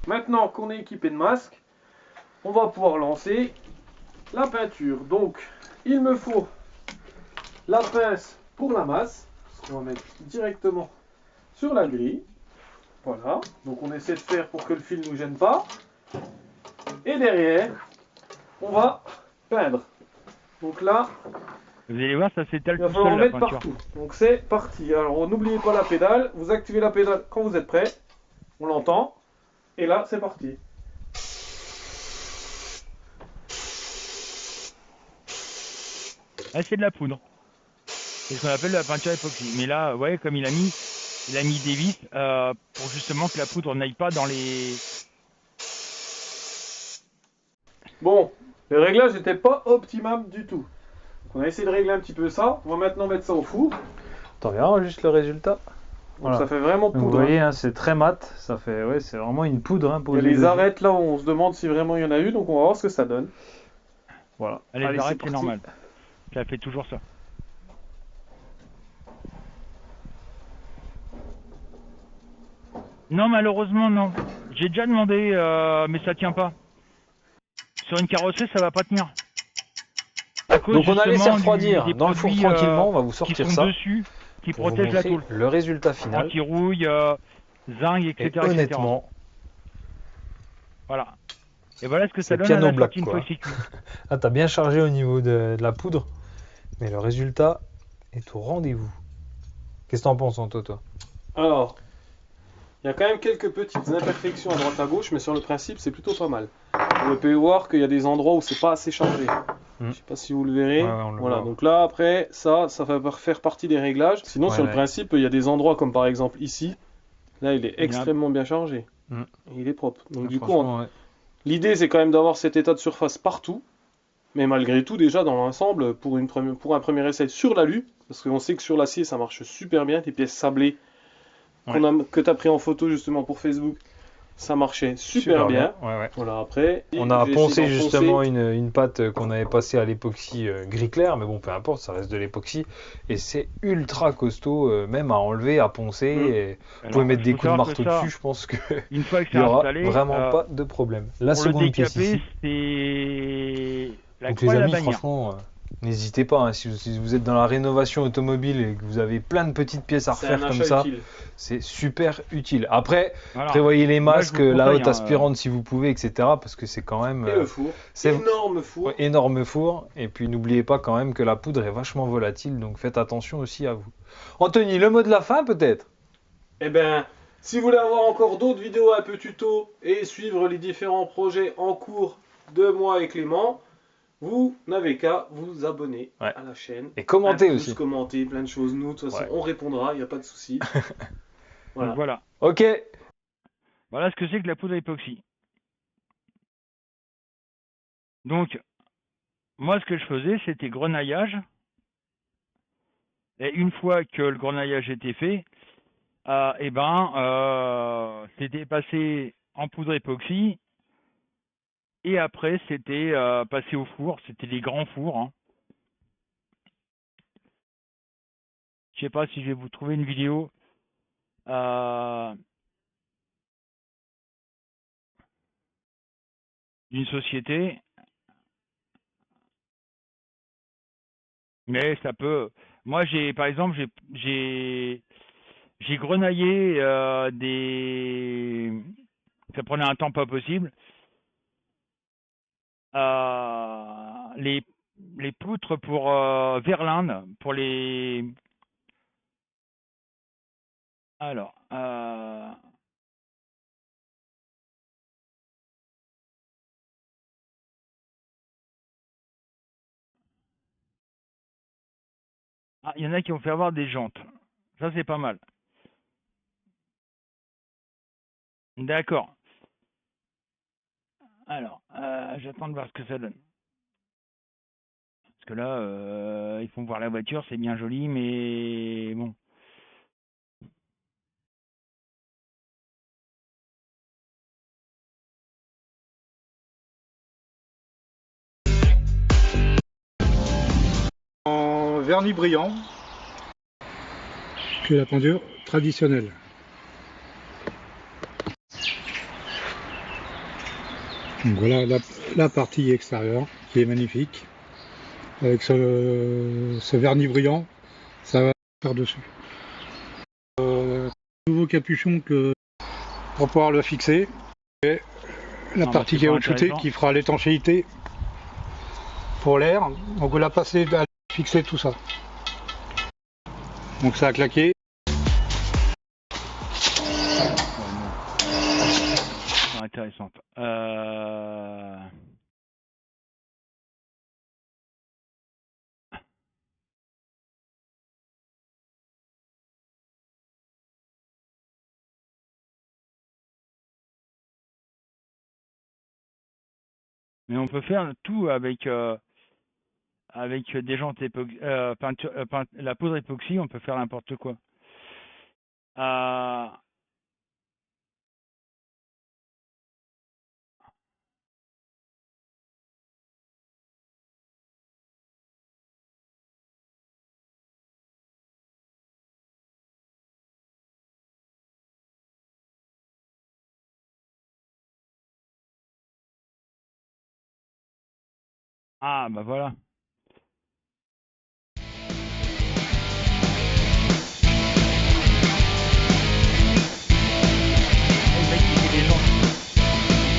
Maintenant qu'on est équipé de masque, on va pouvoir lancer la peinture. Donc, il me faut la pince pour la masse, ce qu'on va mettre directement sur la grille. Voilà, donc on essaie de faire pour que le fil ne nous gêne pas. Et derrière, on va peindre. Donc là, Vous allez voir, ça s'étale il va tout falloir en seul la mettre peinture. partout. Donc c'est parti. Alors n'oubliez pas la pédale. Vous activez la pédale quand vous êtes prêt. On l'entend. Et là, c'est parti. Là, c'est de la poudre. C'est ce qu'on appelle la peinture époxy. Mais là, ouais, comme il a mis des vis pour justement que la poudre n'aille pas dans les... Bon, le réglage n'était pas optimum du tout. On a essayé de régler un petit peu ça. On va maintenant mettre ça au four. T'en verras juste le résultat. Donc ça fait vraiment Donc, poudre. vous voyez, hein, c'est très mat. Ça fait, ouais, c'est vraiment une poudre. Hein, Il y posée a les dessus. arêtes là où on se demande si vraiment il y en a eu. Donc on va voir ce que ça donne. Voilà. Allez, Allez, arrête, c'est c'est parti. normal. Ça fait toujours ça. Non, malheureusement, non. J'ai déjà demandé, mais ça tient pas. Sur une carrosserie, ça va pas tenir. À cause, Donc on a laissé justement, refroidir des dans le four produits, tranquillement. On va vous qui sortir sont ça dessus, qui pour vous protègent la montrer tôle. le résultat final. Anti-rouille, zinc, Et etc., etc. honnêtement, Voilà. Et voilà ce que ça C'est donne à piano la black, sortie une quoi. fois que c'est cuit. Ah, t'as bien chargé au niveau de la poudre, mais le résultat est au rendez-vous. Qu'est-ce que t'en penses, Anto, toi? Alors, il y a quand même quelques petites imperfections à droite à gauche, mais sur le principe, c'est plutôt pas mal. Vous pouvez voir qu'il y a des endroits où c'est pas assez chargé. Je sais pas si vous le verrez. Ouais, on le Voilà, voit. donc là, après, ça va faire partie des réglages. Sinon, Ouais, sur le là. principe, il y a des endroits comme par exemple ici. Là, il est Il y a un- extrêmement bien chargé. Mm. Et il est propre. Donc, Ah, du coup, franchement, ouais. l'idée, c'est quand même d'avoir cet état de surface partout. Mais malgré tout, déjà, dans l'ensemble, pour un premier essai sur l'alu, parce qu'on sait que sur l'acier, ça marche super bien. Des pièces sablées que tu as pris en photo justement pour Facebook, ça marchait super bien. Ouais, ouais. Voilà, après, On a j'ai poncé essayé d'en justement poncer. une pâte qu'on avait passée à l'époxy gris clair, mais bon, peu importe, ça reste de l'époxy. Et c'est ultra costaud, même à enlever, à poncer. Et vous pouvez Alors, mettre il des faut coups de savoir marteau que ça, dessus, je pense qu'il une fois que n'y c'est aura installé, vraiment pas de problème. La pour le seconde pièce décaper, ici. c'est la Donc croix les et la amis, bannière. franchement, n'hésitez pas, hein, si vous êtes dans la rénovation automobile et que vous avez plein de petites pièces à C'est un refaire comme achat ça, utile. c'est super utile. Après, Voilà. prévoyez les Moi, je masques, vous le la conseille, haute hein, aspirante si vous pouvez, etc. Parce que c'est quand même Et le four. c'est Énorme four. énorme four. Et puis n'oubliez pas quand même que la poudre est vachement volatile, donc faites attention aussi à vous. Anthony, le mot de la fin peut-être? Eh ben, si vous voulez avoir encore d'autres vidéos un peu tuto et suivre les différents projets en cours de moi et Clément, vous n'avez qu'à vous abonner Ouais. à la chaîne. Et commentez Un pouce, aussi. commenter, plein de choses. Nous, de toute façon, Ouais. on répondra, il n'y a pas de souci. Donc Voilà. voilà. Ok, Voilà ce que c'est que la poudre à époxy. Donc, moi, ce que je faisais, c'était grenaillage. Et une fois que le grenaillage était fait, c'était passé en poudre époxy. Et après, c'était passé au four. C'était des grands fours, hein. Je sais pas si je vais vous trouver une vidéo. D'une société, mais ça peut. Moi, par exemple, j'ai grenaillé des. Ça prenait un temps pas possible. Les poutres pour Verlinde, pour les. Alors, il y en a qui ont fait avoir des jantes. Ça, c'est pas mal. D'accord. Alors, j'attends de voir ce que ça donne. Parce que là, ils font voir la voiture, c'est bien joli, mais bon. En vernis brillant que la peinture traditionnelle. Donc voilà la partie extérieure qui est magnifique. Avec ce vernis brillant, ça va faire dessus. Nouveau capuchon pour pouvoir le fixer. Et la partie qui est au-dessus qui fera l'étanchéité pour l'air. Donc on l'a passé à fixer tout ça. Donc ça a claqué. Intéressante. Mais on peut faire tout avec des jantes la poudre époxy, on peut faire n'importe quoi. Bah voilà. Le mec qui fait des jantes.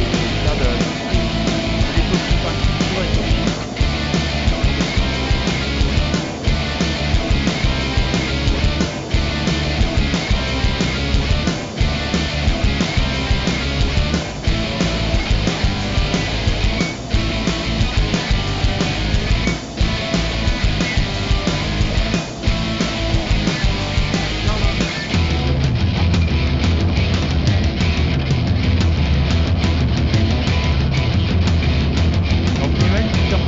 faire de l'époxy peinture époxy. On peut mettre plusieurs.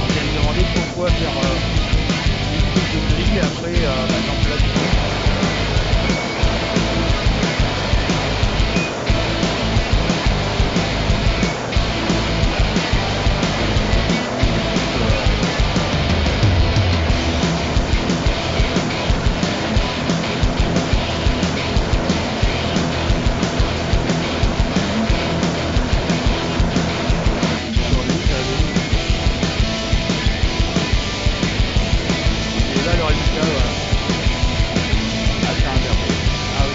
On vient me demander pourquoi faire une coupe de grille et après mettre en place. Et là, le résultat, voilà. Ah, c'est inversé. Ah oui,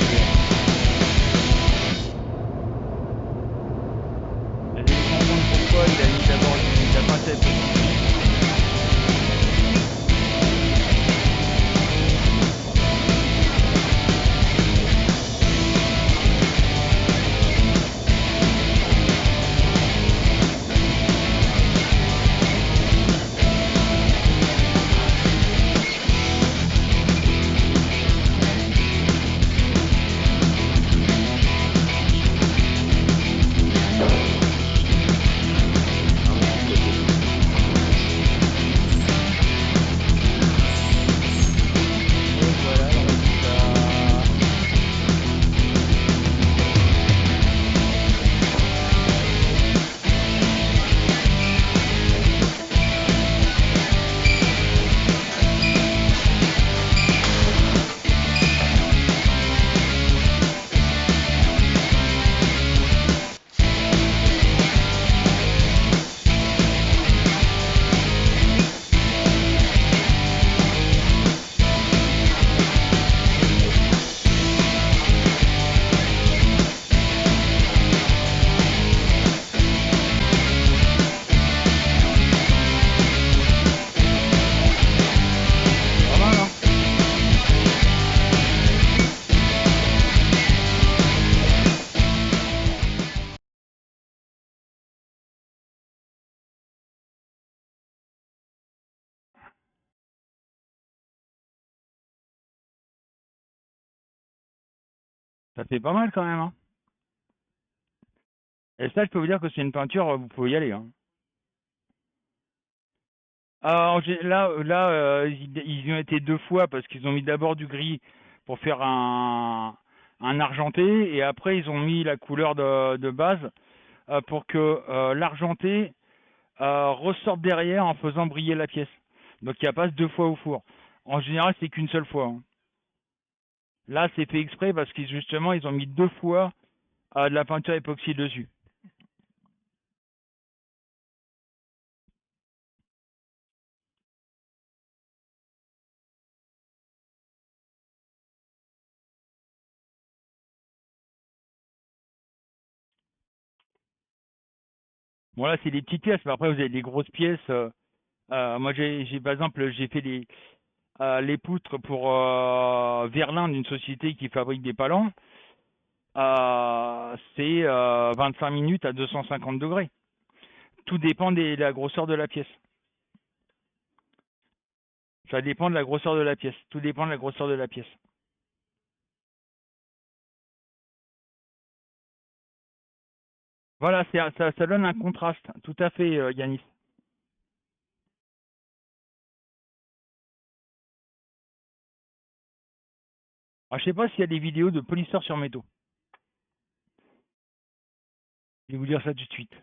vous allez comprendre pourquoi il a mis d'abord la pâte à époxy. Et voilà le résultat. Pas mal, hein? Ça fait pas mal quand même, hein? Et ça, je peux vous dire que c'est une peinture, vous pouvez y aller, hein. Alors, ils y ont été deux fois parce qu'ils ont mis d'abord du gris pour faire un argenté et après ils ont mis la couleur de base pour que l'argenté ressorte derrière en faisant briller la pièce. Donc il n'y a pas deux fois au four. En général, c'est qu'une seule fois, hein. Là, c'est fait exprès parce qu'ils justement ils ont mis deux fois de la peinture époxy dessus. Bon là, c'est des petites pièces, mais après vous avez des grosses pièces. Moi, j'ai par exemple, j'ai fait les poutres pour Verlin, d'une société qui fabrique des palans. C'est 25 minutes à 250 degrés. Tout dépend de la grosseur de la pièce. Ça dépend de la grosseur de la pièce. Tout dépend de la grosseur de la pièce. Voilà, ça donne un contraste. Tout à fait, Yanis. Alors, je sais pas s'il y a des vidéos de polisseurs sur métaux. Je vais vous dire ça tout de suite.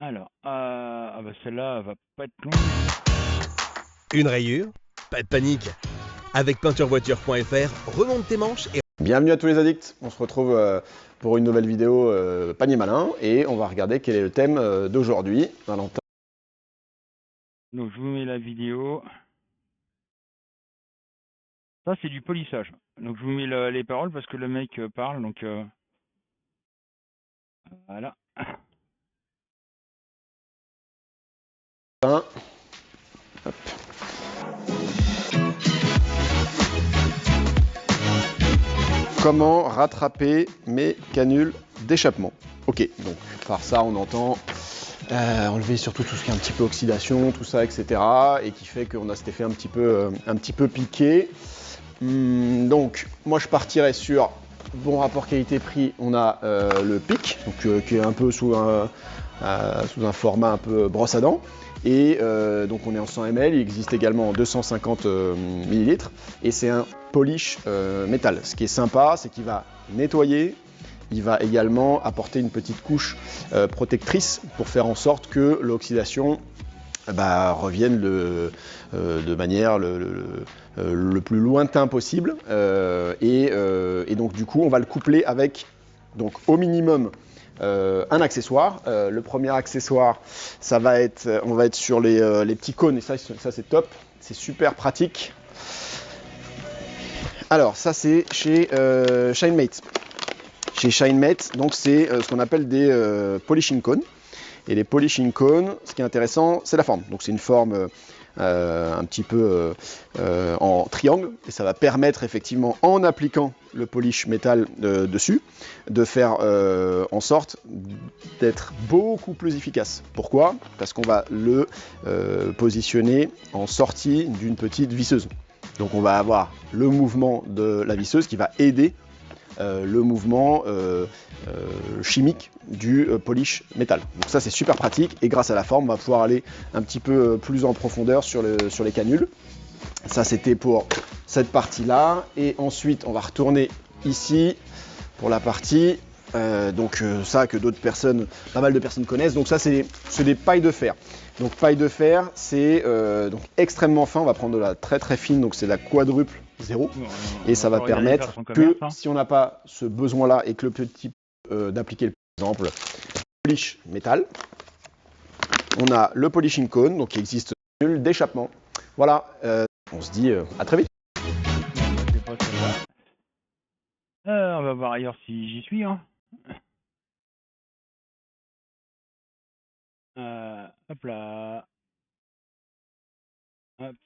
Alors, ah bah celle-là elle va pas être longue. Une rayure? Pas de panique. Avec peinturevoiture.fr, remonte tes manches et... Bienvenue à tous les addicts, on se retrouve pour une nouvelle vidéo panier malin et on va regarder quel est le thème d'aujourd'hui. Valentin. Donc je vous mets la vidéo. Ça c'est du polissage. Donc je vous mets les paroles parce que le mec parle, donc voilà. Hop. Comment rattraper mes canules d'échappement? Ok, donc par ça on entend enlever surtout tout ce qui est un petit peu oxydation, tout ça, etc. Et qui fait qu'on a cet effet un petit peu piqué. Donc moi je partirais sur bon rapport qualité-prix. On a le PIC, donc, qui est un peu sous un format un peu brosse à dents. Et donc on est en 100 ml, il existe également en 250 ml et c'est un polish métal. Ce qui est sympa, c'est qu'il va nettoyer, il va également apporter une petite couche protectrice pour faire en sorte que l'oxydation revienne de manière le plus lointain possible. Et donc du coup on va le coupler avec donc au minimum un accessoire. Le premier accessoire, ça va être, on va être sur les petits cônes, et ça c'est top, c'est super pratique. Alors ça c'est chez Shinemate. Chez Shinemate, donc c'est ce qu'on appelle des polishing cones. Et les polishing cones, ce qui est intéressant, c'est la forme. Donc c'est une forme un petit peu en triangle, et ça va permettre effectivement, en appliquant le polish métal dessus, de faire en sorte d'être beaucoup plus efficace. Pourquoi? Parce qu'on va le positionner en sortie d'une petite visseuse. Donc on va avoir le mouvement de la visseuse qui va aider le mouvement chimique du polish métal. Donc ça c'est super pratique, et grâce à la forme on va pouvoir aller un petit peu plus en profondeur sur les canules. Ça c'était pour cette partie là, et ensuite on va retourner ici pour la partie ça que pas mal de personnes connaissent. Donc ça c'est des pailles de fer. Donc paille de fer, c'est donc extrêmement fin, on va prendre de la très très fine, donc c'est la quadruple 0, et ça va permettre que si on n'a pas ce besoin là et que le petit d'appliquer par exemple polish métal, on a le polishing cone, donc qui existe d'échappement. Voilà, on se dit à très vite. On va voir ailleurs si j'y suis, hein. Hop là. Hop.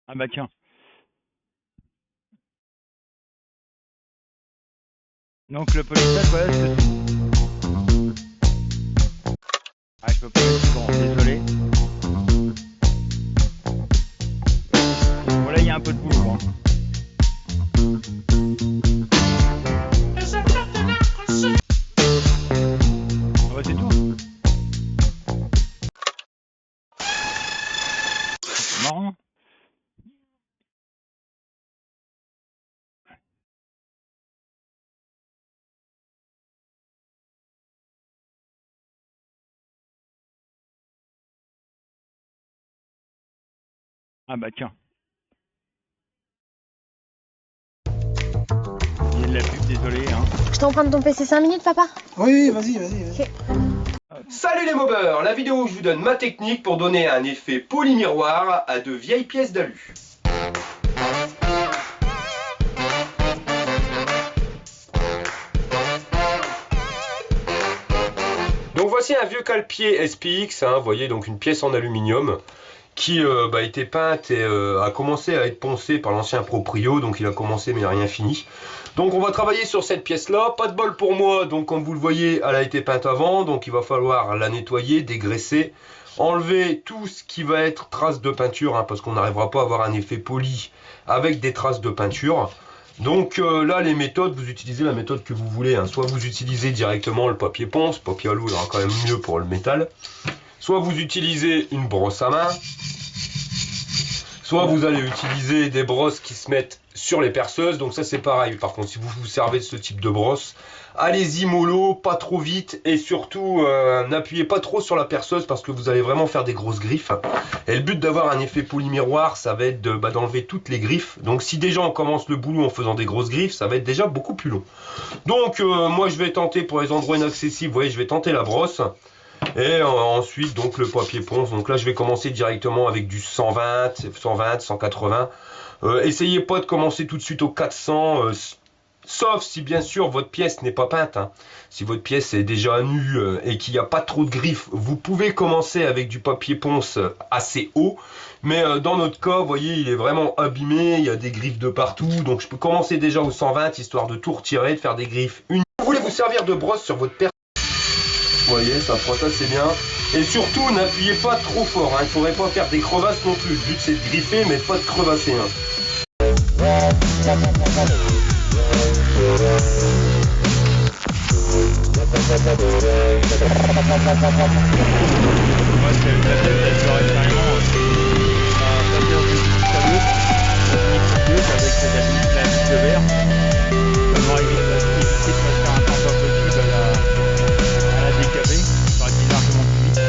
Ah bah tiens. Donc le polissage, voilà, je peux pas être grand, désolé. Voilà, il y a un peu de boulot, hein. Ah bah c'est tout. C'est marrant. Ah bah tiens. Il y a de la pub, désolé, hein. Je t'emprunte ton PC 5 minutes, papa? Oui, vas-y. Ok. Salut les mobeurs, la vidéo où je vous donne ma technique pour donner un effet polymiroir à de vieilles pièces d'alu. Donc voici un vieux cale-pied SPX, vous voyez, donc une pièce en aluminium qui a été peinte et a commencé à être poncée par l'ancien proprio, donc il a commencé mais il n'a rien fini. Donc on va travailler sur cette pièce là, pas de bol pour moi, donc comme vous le voyez elle a été peinte avant, donc il va falloir la nettoyer, dégraisser, enlever tout ce qui va être traces de peinture, hein, parce qu'on n'arrivera pas à avoir un effet poli avec des traces de peinture. Donc là les méthodes, vous utilisez la méthode que vous voulez, hein. Soit vous utilisez directement le papier ponce, papier alu il aura quand même mieux pour le métal, soit vous utilisez une brosse à main. Soit vous allez utiliser des brosses qui se mettent sur les perceuses, donc ça c'est pareil. Par contre, si vous vous servez de ce type de brosse, allez-y mollo, pas trop vite, et surtout n'appuyez pas trop sur la perceuse parce que vous allez vraiment faire des grosses griffes. Et le but d'avoir un effet polymiroir, ça va être d'enlever toutes les griffes. Donc si déjà on commence le boulot en faisant des grosses griffes, ça va être déjà beaucoup plus long. Donc moi je vais tenter pour les endroits inaccessibles, vous voyez, je vais tenter la brosse. Et ensuite donc le papier ponce. Donc là je vais commencer directement avec du 120, 180. Essayez pas de commencer tout de suite au 400, sauf si bien sûr votre pièce n'est pas peinte. Hein. Si votre pièce est déjà nue et qu'il n'y a pas trop de griffes, vous pouvez commencer avec du papier ponce assez haut. Mais dans notre cas, vous voyez, il est vraiment abîmé, il y a des griffes de partout. Donc je peux commencer déjà au 120 histoire de tout retirer, de faire des griffes. Vous voulez vous servir de brosse sur votre perce. Vous voyez, ça frotte assez bien. Et surtout, n'appuyez pas trop fort. Hein. Il ne faudrait pas faire des crevasses non plus. Le but, c'est de griffer, mais pas de crevasser. Hein. Moi, c'est la tête, elle serait carrément avec la liste de verre. Ça m'aurait évité de passer un temps pas possible à la décaper. Ça aurait été largement plus vite.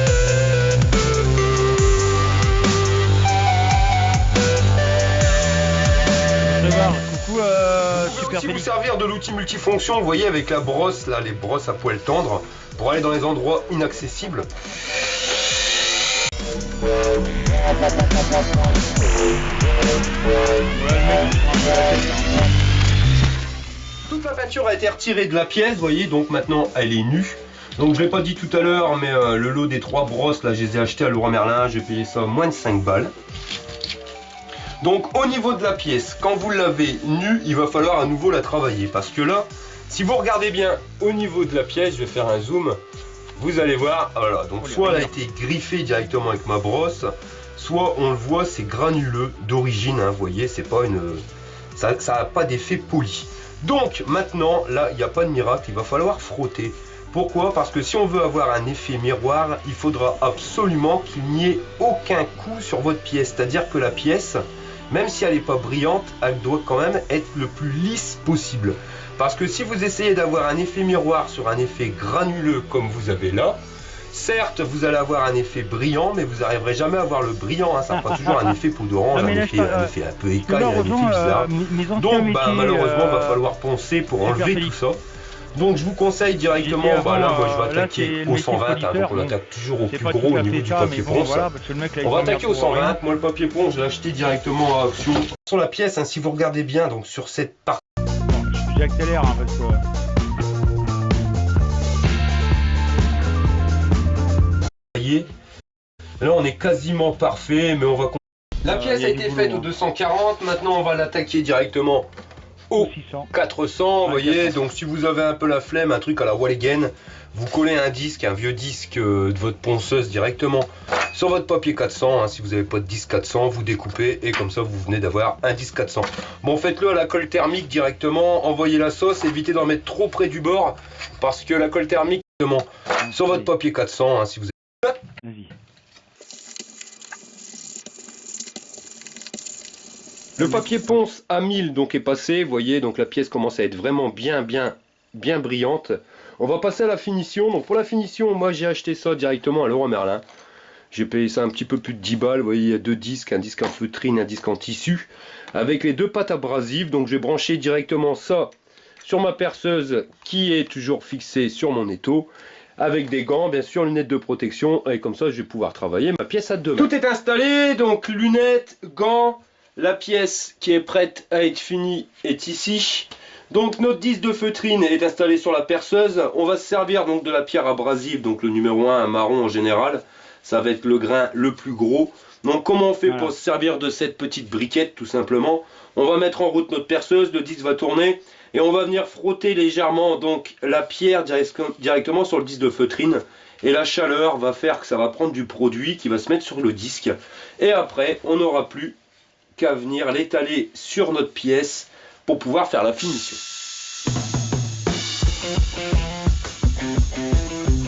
Coucou, vous pouvez aussi vous servir de l'outil multifonction, vous voyez, avec la brosse, là, les brosses à poil tendre, pour aller dans les endroits inaccessibles. Toute la peinture a été retirée de la pièce, vous voyez, donc maintenant elle est nue. Donc je l'ai pas dit tout à l'heure, mais le lot des 3 brosses, là, je les ai achetées à Leroy Merlin, j'ai payé ça moins de 5 balles. Donc au niveau de la pièce, quand vous l'avez nue, il va falloir à nouveau la travailler. Parce que là, si vous regardez bien au niveau de la pièce, je vais faire un zoom, vous allez voir, voilà, donc soit elle a été griffée directement avec ma brosse, soit on le voit, c'est granuleux d'origine, hein, vous voyez, c'est pas une... ça n'a pas d'effet poli. Donc maintenant, là, il n'y a pas de miracle, il va falloir frotter. Pourquoi? Parce que si on veut avoir un effet miroir, il faudra absolument qu'il n'y ait aucun coup sur votre pièce. C'est-à-dire que la pièce, même si elle n'est pas brillante, elle doit quand même être le plus lisse possible. Parce que si vous essayez d'avoir un effet miroir sur un effet granuleux comme vous avez là, certes vous allez avoir un effet brillant, mais vous n'arriverez jamais à avoir le brillant, hein. Ça fera toujours un effet peau d'orange, un effet un peu écaille, un effet bizarre. Donc malheureusement il va falloir poncer pour enlever tout ça. Donc je vous conseille directement, là moi je vais attaquer au 120, hein, donc on attaque toujours au plus gros au niveau du papier ponce. On va attaquer au 120, moi le papier ponce je l'ai acheté directement à Action. Sur la pièce, hein, si vous regardez bien, donc sur cette partie... J'accélère, hein, parce que... Là on est quasiment parfait, mais on va... La pièce a été faite au 240, maintenant on va l'attaquer directement au 400, vous voyez, donc si vous avez un peu la flemme, un truc à la wall again, vous collez un disque, un vieux disque de votre ponceuse directement sur votre papier 400, hein, si vous n'avez pas de disque 400, vous découpez et comme ça vous venez d'avoir un disque 400. Bon, faites-le à la colle thermique directement, envoyez la sauce, évitez d'en mettre trop près du bord, parce que la colle thermique, directement sur votre papier 400, hein, si vous avez... Vas-y. Le papier ponce à 1000 donc est passé, vous voyez, donc la pièce commence à être vraiment bien brillante. On va passer à la finition. Donc pour la finition, moi j'ai acheté ça directement à Leroy Merlin. J'ai payé ça un petit peu plus de 10 balles, vous voyez, il y a 2 disques, un disque en feutrine, un disque en tissu, avec les 2 pattes abrasives. Donc j'ai branché directement ça sur ma perceuse qui est toujours fixée sur mon étau, avec des gants, bien sûr, lunettes de protection, et comme ça je vais pouvoir travailler ma pièce à 2 mains. Tout est installé, donc lunettes, gants. La pièce qui est prête à être finie est ici. Donc notre disque de feutrine est installé sur la perceuse. On va se servir donc de la pierre abrasive, donc le numéro 1, un marron en général. Ça va être le grain le plus gros. Donc comment on fait pour se servir de cette petite briquette? Tout simplement, on va mettre en route notre perceuse, le disque va tourner et on va venir frotter légèrement donc la pierre directement sur le disque de feutrine. Et la chaleur va faire que ça va prendre du produit qui va se mettre sur le disque. Et après, on n'aura plus qu'à venir l'étaler sur notre pièce pour pouvoir faire la finition.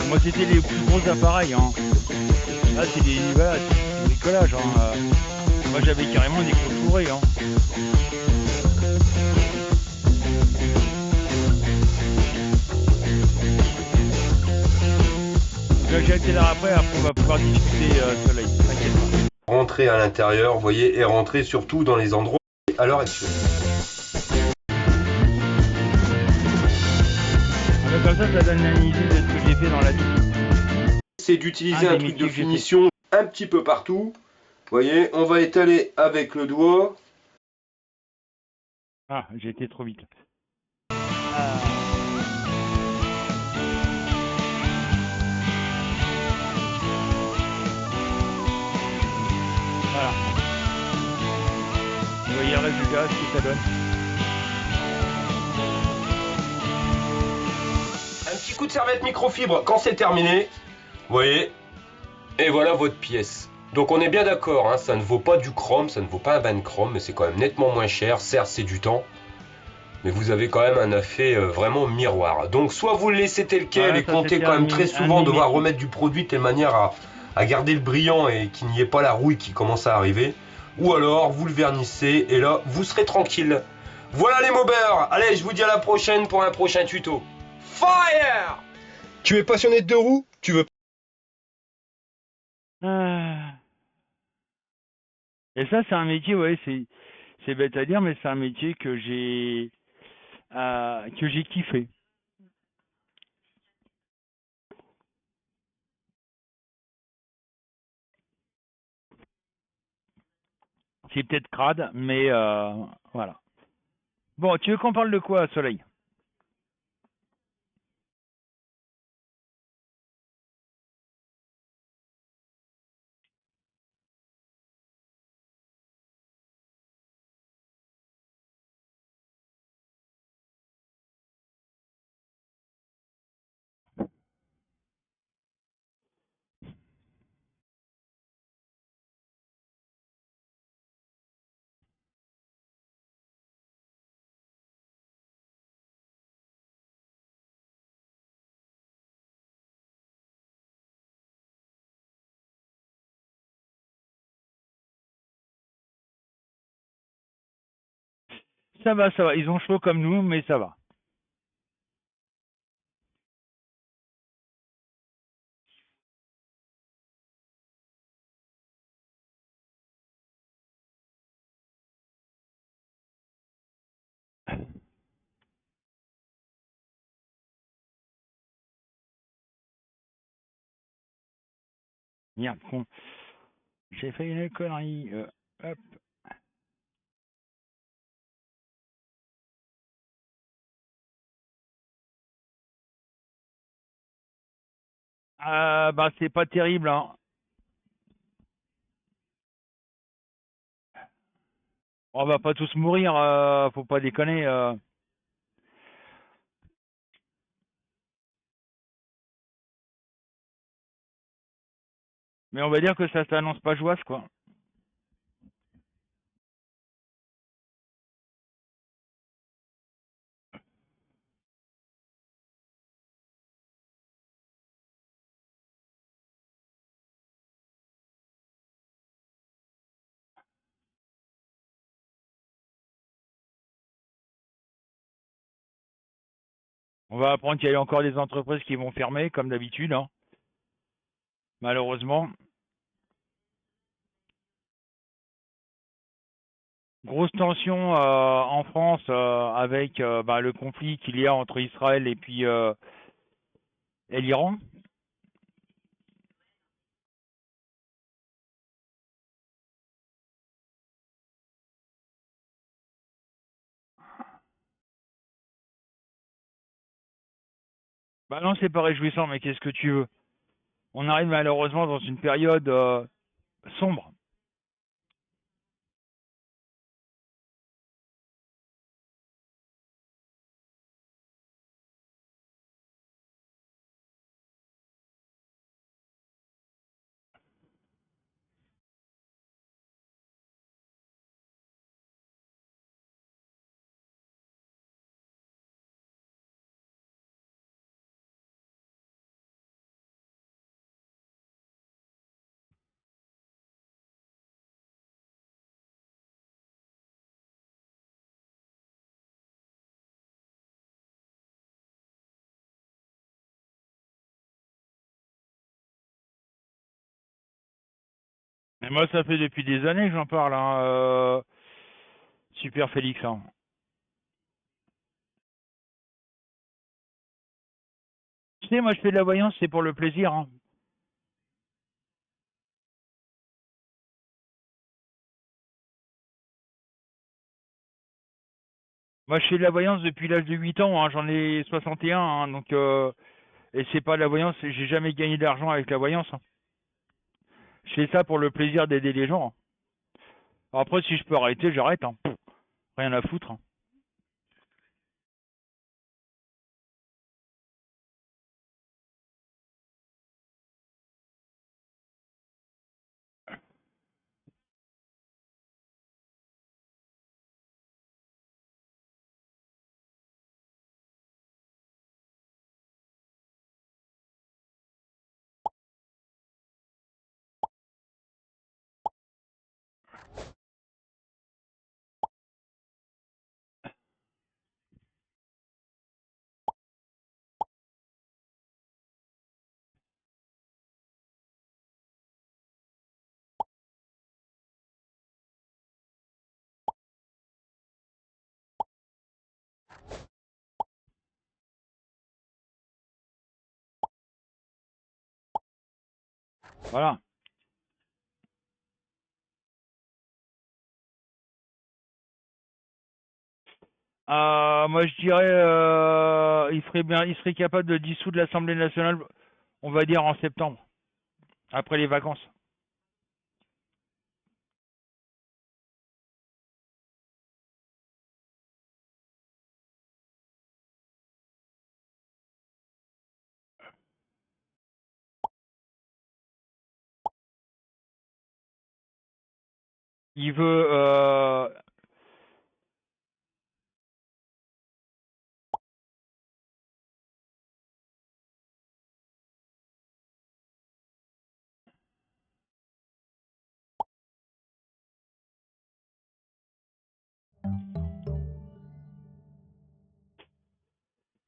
Moi c'était les plus gros appareils, hein. Là c'est des bricolage, hein. Moi j'avais carrément des gros fourrés, hein. Donc là j'ai été là après on va pouvoir discuter Soleil, t'inquiète pas. Rentrer à l'intérieur, vous voyez, et rentrer surtout dans les endroits à l'heure actuelle. Comme ça donne une idée de ce que j'ai fait dans la vie. C'est d'utiliser un truc de finition un petit peu partout. Vous voyez, on va étaler avec le doigt. Ah, j'ai été trop vite. Voilà. Vous voyez le résultat, ce que ça donne. Un petit coup de serviette microfibre quand c'est terminé. Vous voyez. Et voilà votre pièce. Donc on est bien d'accord, hein, ça ne vaut pas du chrome, ça ne vaut pas un bain de chrome, mais c'est quand même nettement moins cher. Certes, c'est du temps. Mais vous avez quand même un effet vraiment miroir. Donc soit vous le laissez tel quel voilà, et comptez quand même très souvent devoir remettre du produit de telle manière à garder le brillant et qu'il n'y ait pas la rouille qui commence à arriver. Ou alors vous le vernissez et là vous serez tranquille. Voilà les mobbers. Allez, je vous dis à la prochaine pour un prochain tuto. Fire! Tu es passionné de deux roues? Tu veux... Et ça c'est un métier, ouais, c'est bête à dire, mais c'est un métier que j'ai kiffé. C'est peut-être crade, mais voilà. Bon, tu veux qu'on parle de quoi, Soleil? Ça va, ça va. Ils ont chaud comme nous, mais ça va. Merde, con. J'ai fait une connerie. Hop. Bah, c'est pas terrible, hein. On va pas tous mourir, faut pas déconner. Mais on va dire que ça s'annonce pas joyeuse, quoi. On va apprendre qu'il y a encore des entreprises qui vont fermer, comme d'habitude, hein. Malheureusement. Grosse tension en France avec bah, le conflit qu'il y a entre Israël et puis et l'Iran. Bah non, c'est pas réjouissant, mais qu'est-ce que tu veux? On arrive malheureusement dans une période sombre. Et moi, ça fait depuis des années que j'en parle, hein, Super Félix. Hein. Tu sais, moi, je fais de la voyance, c'est pour le plaisir. Hein. Moi, je fais de la voyance depuis l'âge de 8 ans, hein, j'en ai 61, hein, donc et c'est pas de la voyance, j'ai jamais gagné d'argent avec la voyance. Hein. Je fais ça pour le plaisir d'aider les gens. Hein. Après, si je peux arrêter, j'arrête. Hein. Pff, rien à foutre. Hein. Voilà. Moi, je dirais, il serait capable de dissoudre l'Assemblée nationale, on va dire en septembre, après les vacances. Il veut,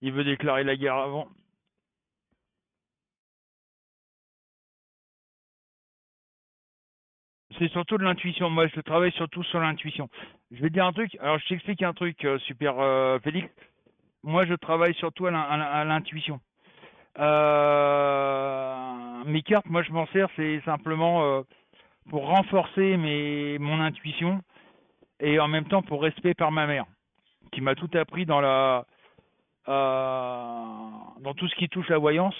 il veut déclarer la guerre avant. C'est surtout de l'intuition. Moi, je travaille surtout sur l'intuition. Je vais te dire un truc. Alors, je t'explique un truc, super Félix. Moi, je travaille surtout à l'intuition. Mes cartes, moi, je m'en sers, c'est simplement pour renforcer mon intuition et en même temps pour respect par ma mère, qui m'a tout appris dans tout ce qui touche la voyance.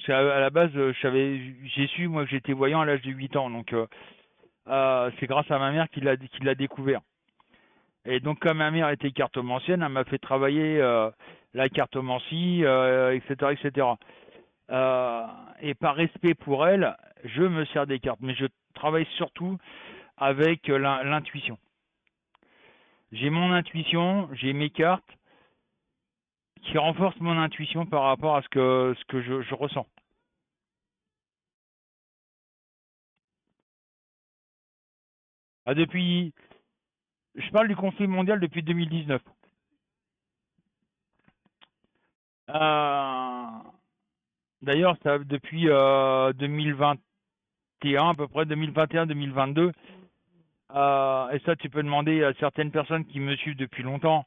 À la base, j'ai su moi que j'étais voyant à l'âge de 8 ans, donc c'est grâce à ma mère qu'il l'a découvert. Et donc, comme ma mère était cartomancienne, elle m'a fait travailler la cartomancie, etc., etc. Et par respect pour elle, je me sers des cartes, mais je travaille surtout avec l'intuition. J'ai mon intuition, j'ai mes cartes qui renforcent mon intuition par rapport à ce que je ressens. Je parle du conflit mondial depuis 2019. D'ailleurs, ça depuis 2021, à peu près 2021-2022. Et ça, tu peux demander à certaines personnes qui me suivent depuis longtemps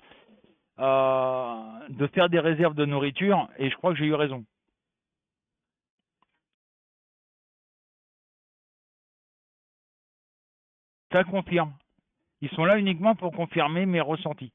de faire des réserves de nourriture, et je crois que j'ai eu raison. Ça confirme. Ils sont là uniquement pour confirmer mes ressentis.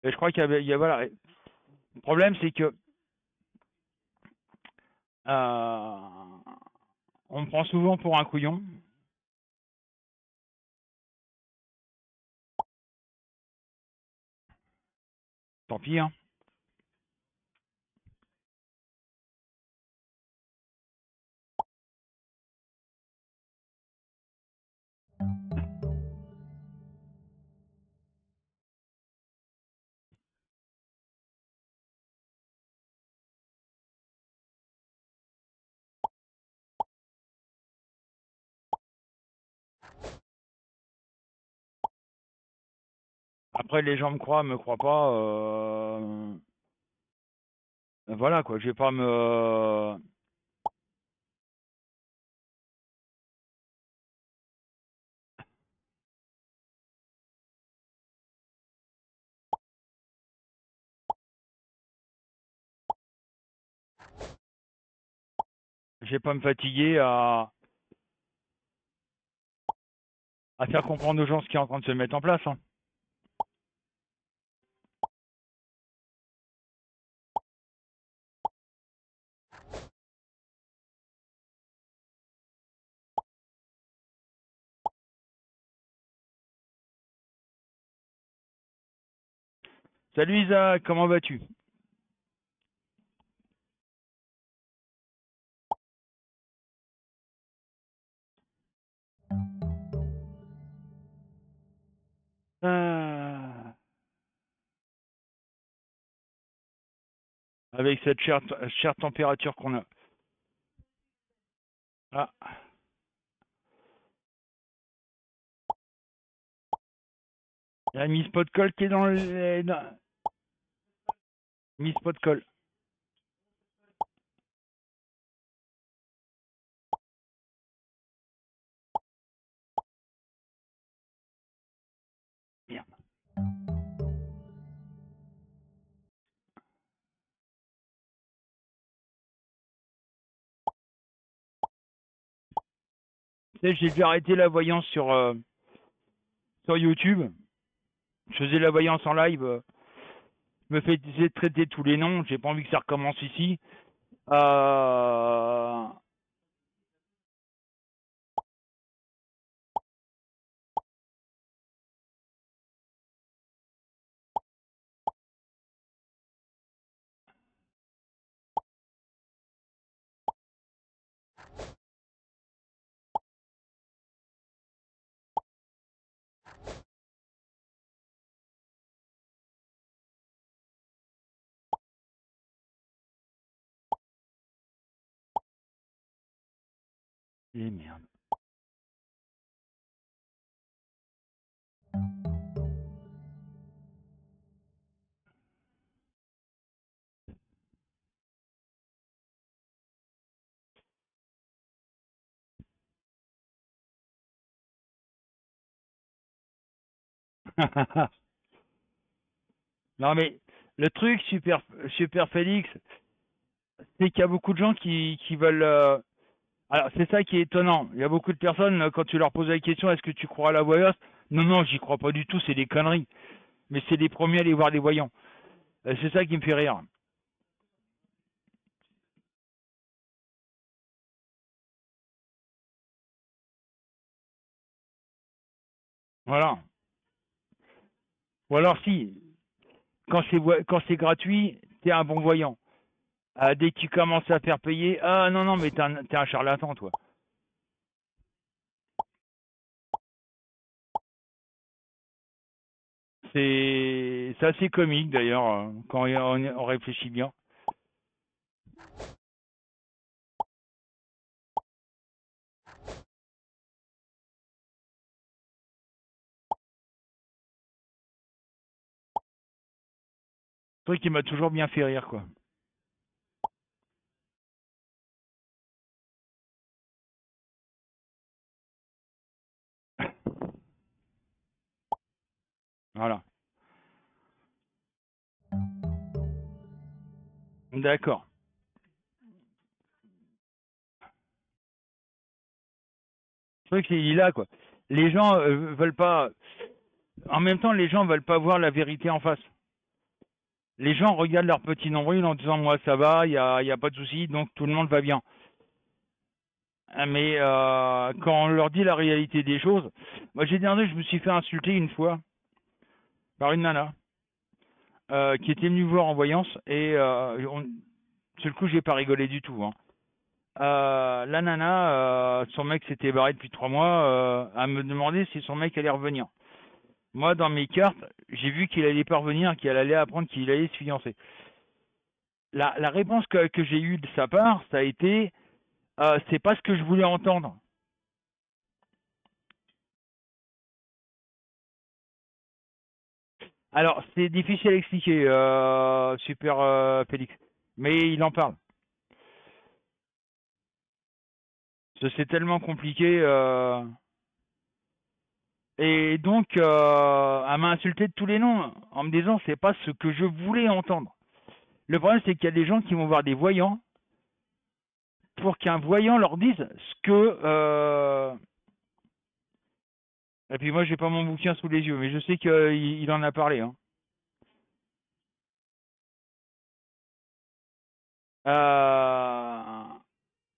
Et je crois voilà. Le problème, c'est que on me prend souvent pour un couillon. Tant pis, hein. Après, les gens me croient pas. Voilà quoi, je vais pas me. Je vais pas me fatiguer à faire comprendre aux gens ce qui est en train de se mettre en place. Hein. Salut Isaac, comment vas-tu? Ah. Avec cette chère température qu'on a. Ah. Il y a Miss Potcol qui est dans les. Miss Potcol. Merde. Tu sais, j'ai dû arrêter la voyance sur YouTube. Je faisais la voyance en live. Je me faisais traiter tous les noms. J'ai pas envie que ça recommence ici. Euh... Et merde. Non mais le truc super Félix, c'est qu'il y a beaucoup de gens qui veulent. Alors c'est ça qui est étonnant. Il y a beaucoup de personnes quand tu leur poses la question, est-ce que tu crois à la voyance? Non non, j'y crois pas du tout. C'est des conneries. Mais c'est les premiers à aller voir les voyants. C'est ça qui me fait rire. Voilà. Ou alors si, quand c'est gratuit, t'es un bon voyant. Dès que tu commences à faire payer, ah non non, mais t'es un charlatan toi. C'est assez comique d'ailleurs quand on réfléchit bien. Un truc qui m'a toujours bien fait rire quoi. Voilà. D'accord. Le truc c'est il est là quoi. Les gens veulent pas. En même temps, les gens veulent pas voir la vérité en face. les gens regardent leur petit nombril en disant moi ça va, y a pas de souci, donc tout le monde va bien. Mais quand on leur dit la réalité des choses, moi j'ai dernier, je me suis fait insulter une fois par une nana qui était venue me voir en voyance et sur le coup j'ai pas rigolé du tout. Hein. La nana, son mec s'était barré depuis 3 mois, à me demander si son mec allait revenir. Moi, dans mes cartes, j'ai vu qu'il allait pas revenir, qu'il allait apprendre qu'il allait se fiancer. La réponse que j'ai eue de sa part, ça a été c'est pas ce que je voulais entendre. Alors, c'est difficile à expliquer, Super Félix, mais il en parle. C'est tellement compliqué. Et donc, elle m'a insulté de tous les noms en me disant c'est pas ce que je voulais entendre. Le problème, c'est qu'il y a des gens qui vont voir des voyants pour qu'un voyant leur dise ce que. Et puis moi, j'ai pas mon bouquin sous les yeux, mais je sais qu'il en a parlé. Hein.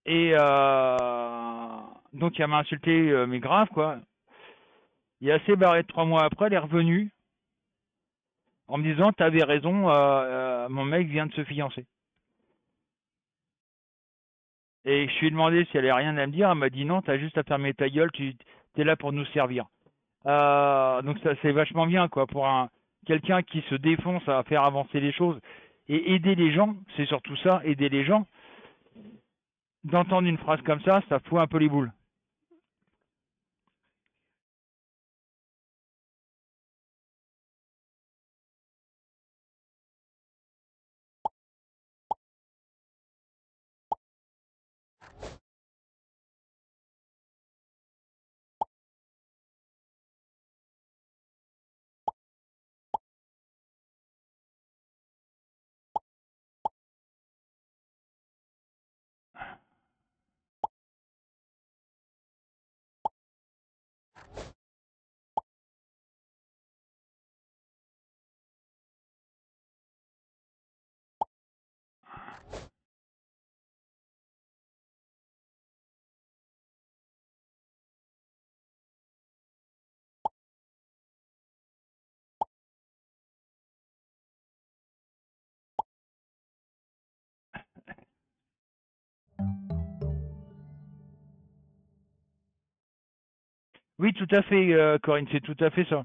Et donc, elle m'a insulté, mais grave, quoi. Il est assez barré 3 mois après, elle est revenue en me disant t'avais raison, mon mec vient de se fiancer. Et je lui ai demandé si elle avait rien à me dire, elle m'a dit non, t'as juste à fermer ta gueule, tu es là pour nous servir. Donc ça c'est vachement bien quoi pour quelqu'un qui se défonce à faire avancer les choses et aider les gens, c'est surtout ça, aider les gens. D'entendre une phrase comme ça fout un peu les boules. Oui, tout à fait, Corinne, c'est tout à fait ça.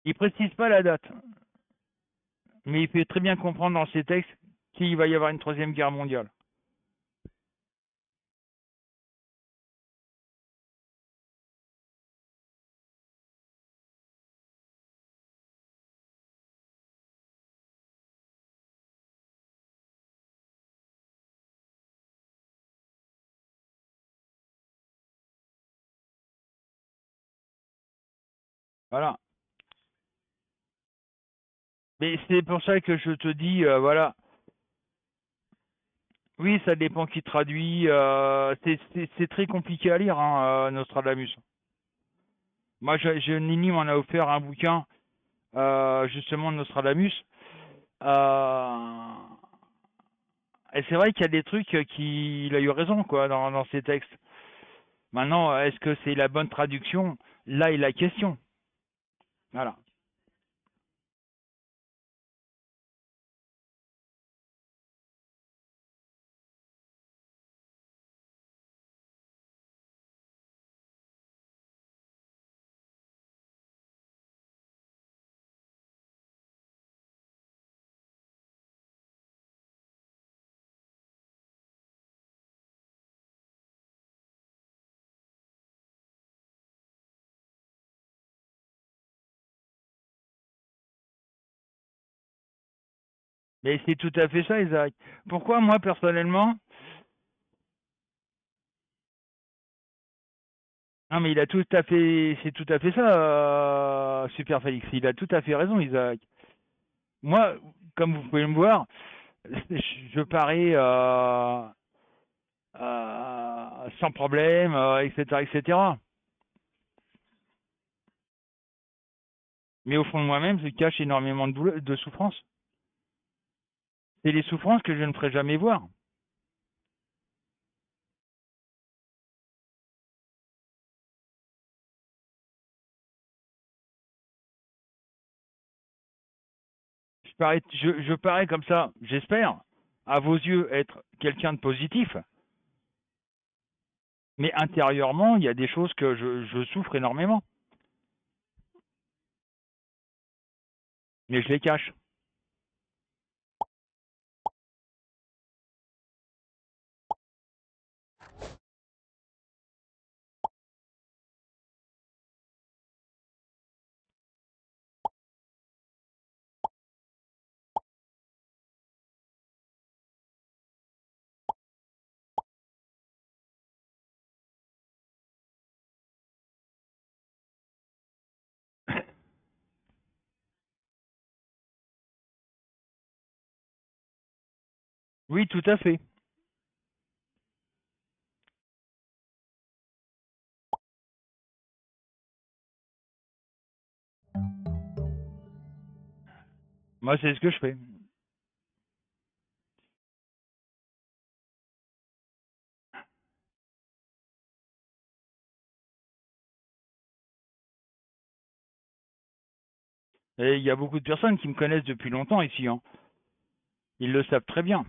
Il précise pas la date, mais il fait très bien comprendre dans ses textes qu'il va y avoir une troisième guerre mondiale. Voilà. Mais c'est pour ça que je te dis, voilà. Oui, ça dépend qui traduit. C'est très compliqué à lire, hein, Nostradamus. Moi, Nini m'en a offert un bouquin, justement, de Nostradamus. Euh, et c'est vrai qu'il y a des trucs qu'il a eu raison, quoi, dans ses textes. Maintenant, est-ce que c'est la bonne traduction? Là est la question. Voilà. Mais c'est tout à fait ça, Isaac. Pourquoi moi, personnellement... Non, mais il a tout à fait... C'est tout à fait ça, Super Félix. Il a tout à fait raison, Isaac. Moi, comme vous pouvez me voir, je parie sans problème, etc., etc. Mais au fond de moi-même, je cache énormément de souffrance. C'est les souffrances que je ne ferai jamais voir. Je parais comme ça, j'espère, à vos yeux, être quelqu'un de positif. Mais intérieurement, il y a des choses que je souffre énormément. Mais je les cache. Oui, tout à fait. Moi, c'est ce que je fais. Et il y a beaucoup de personnes qui me connaissent depuis longtemps ici, hein. Ils le savent très bien.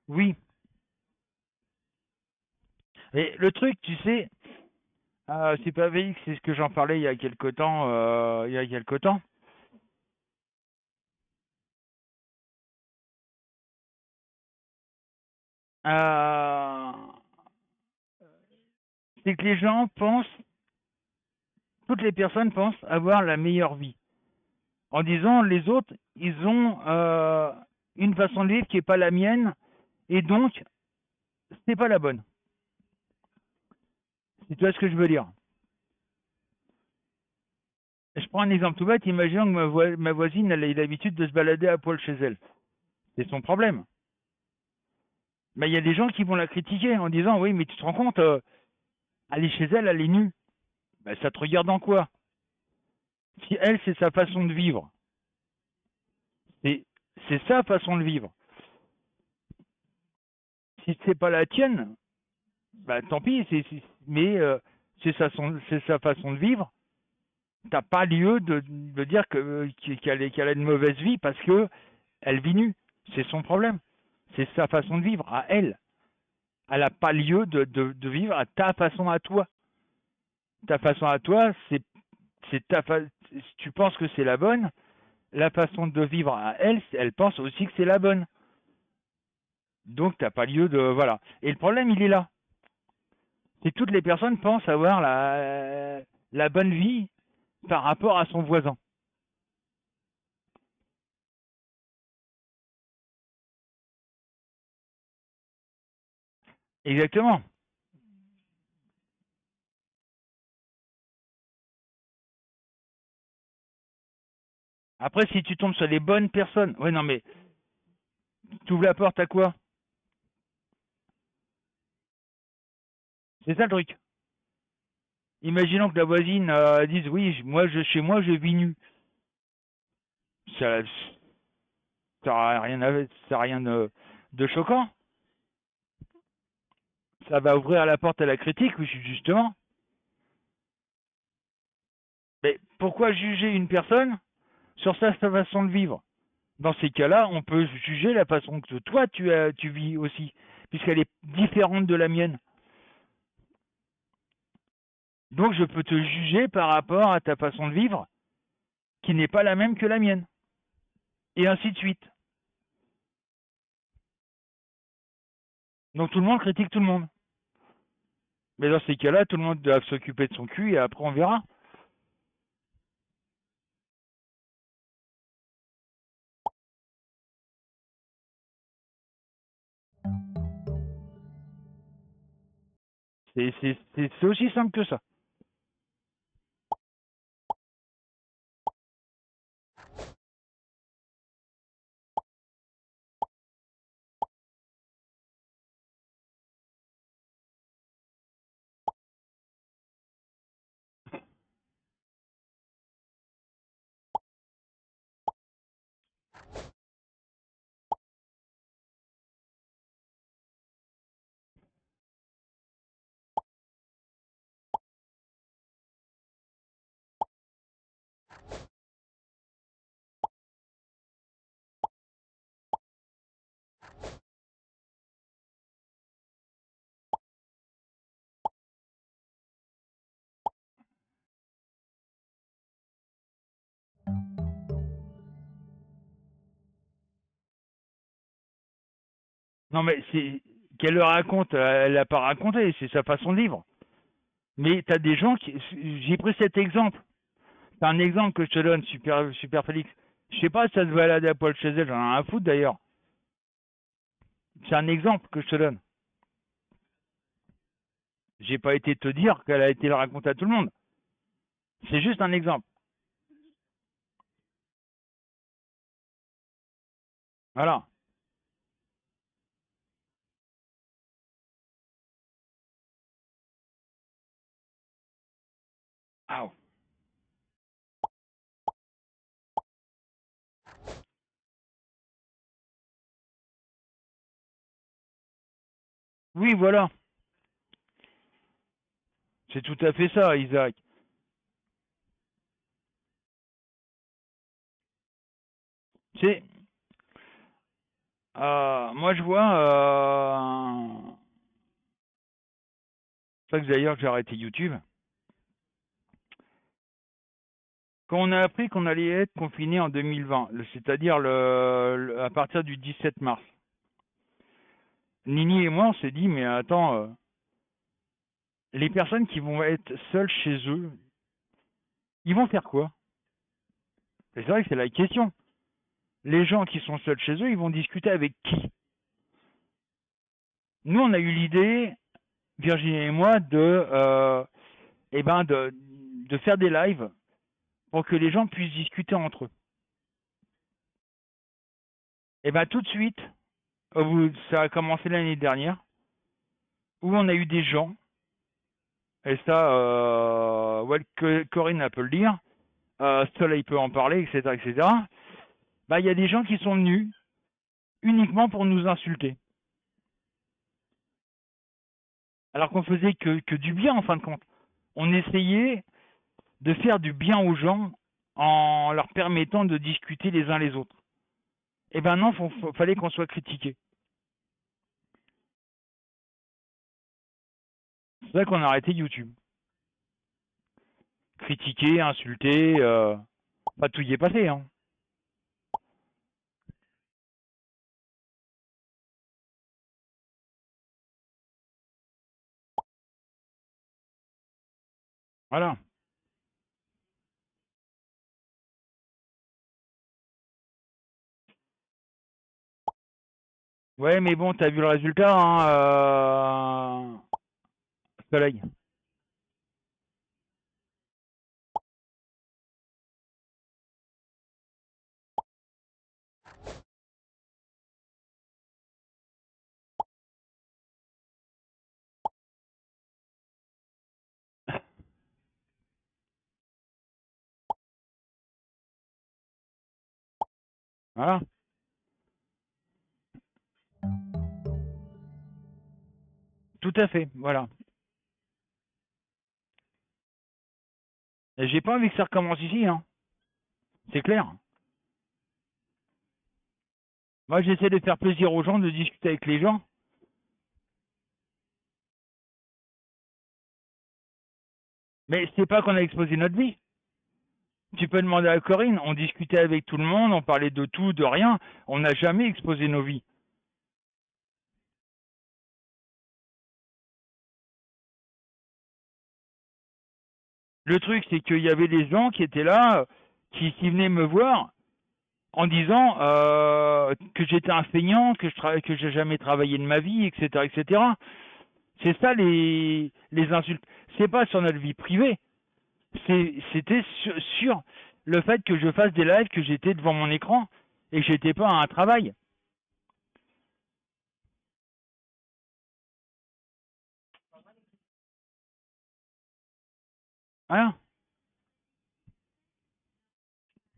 Oui. Et le truc, tu sais, c'est pas VX, c'est ce que j'en parlais il y a quelque temps. Euh, c'est que les gens pensent, toutes les personnes pensent avoir la meilleure vie. En disant, les autres, ils ont une façon de vivre qui n'est pas la mienne, et donc, c'est pas la bonne. Si tu vois ce que je veux dire. Je prends un exemple tout bête, imaginons que ma voisine elle ait l'habitude de se balader à poil chez elle. C'est son problème. Mais il y a des gens qui vont la critiquer en disant, oui, mais tu te rends compte, elle est chez elle, elle est nue. Ben, ça te regarde en quoi? Si elle, c'est sa façon de vivre. C'est sa façon de vivre. Si c'est pas la tienne, bah tant pis, mais c'est sa façon de vivre. T'as pas lieu de dire qu'elle a une mauvaise vie parce que elle vit nue. C'est son problème. C'est sa façon de vivre à elle. Elle n'a pas lieu de vivre à ta façon à toi. Ta façon à toi, c'est si tu penses que c'est la bonne, la façon de vivre à elle, elle pense aussi que c'est la bonne. Donc t'as pas lieu de voilà. Et le problème il est là. C'est que toutes les personnes pensent avoir la bonne vie par rapport à son voisin. Exactement. Après, si tu tombes sur les bonnes personnes, ouais, non, mais tu ouvres la porte à quoi? C'est ça le truc. Imaginons que la voisine dise oui, chez moi, je vis nu. Ça, ça n'a rien, ça a rien de choquant. Ça va ouvrir la porte à la critique, oui, justement. Mais pourquoi juger une personne sur sa façon de vivre? Dans ces cas-là, on peut juger la façon que toi tu vis aussi, puisqu'elle est différente de la mienne. Donc je peux te juger par rapport à ta façon de vivre, qui n'est pas la même que la mienne. Et ainsi de suite. Donc tout le monde critique tout le monde. Mais dans ces cas-là, tout le monde doit s'occuper de son cul et après on verra. C'est aussi simple que ça. Non mais c'est qu'elle le raconte, elle l'a pas raconté, c'est sa façon de vivre. Mais t'as des gens qui, j'ai pris cet exemple. C'est un exemple que je te donne, super Félix. Je sais pas si ça se balader à poil chez elle, j'en ai rien à foutre d'ailleurs. C'est un exemple que je te donne. J'ai pas été te dire qu'elle a été le raconter à tout le monde. C'est juste un exemple. Voilà. Ah. Oui, voilà. C'est tout à fait ça, Isaac. C'est, moi je vois, c'est ça que d'ailleurs j'ai arrêté YouTube. Quand on a appris qu'on allait être confiné en 2020, c'est-à-dire à partir du 17 mars, Nini et moi on s'est dit mais attends, les personnes qui vont être seules chez eux, ils vont faire quoi? Et c'est vrai que c'est la question. Les gens qui sont seuls chez eux, ils vont discuter avec qui? Nous on a eu l'idée, Virginie et moi, de faire des lives pour que les gens puissent discuter entre eux. Et ben tout de suite, ça a commencé l'année dernière, où on a eu des gens, et ça, Corinne peut le dire, Soleil peut en parler, etc., etc. Bah, il y a des gens qui sont venus uniquement pour nous insulter. Alors qu'on faisait que du bien en fin de compte. On essayait de faire du bien aux gens en leur permettant de discuter les uns les autres. Et ben non, fallait qu'on soit critiqué. C'est ça qu'on a arrêté YouTube. Critiquer, insulter, pas tout y est passé, hein. Voilà. Ouais, mais bon, t'as vu le résultat, hein, Soleil. Voilà. Tout à fait, voilà. Et j'ai pas envie que ça recommence ici, hein. C'est clair. Moi, j'essaie de faire plaisir aux gens, de discuter avec les gens. Mais c'est pas qu'on a exposé notre vie. Tu peux demander à Corinne, on discutait avec tout le monde, on parlait de tout, de rien. On n'a jamais exposé nos vies. Le truc, c'est qu'il y avait des gens qui étaient là, qui venaient me voir en disant que j'étais un feignant, que j'ai jamais travaillé de ma vie, etc., etc. C'est ça les insultes. C'est pas sur notre vie privée. C'était sur le fait que je fasse des lives, que j'étais devant mon écran et que j'étais pas à un travail. Voilà.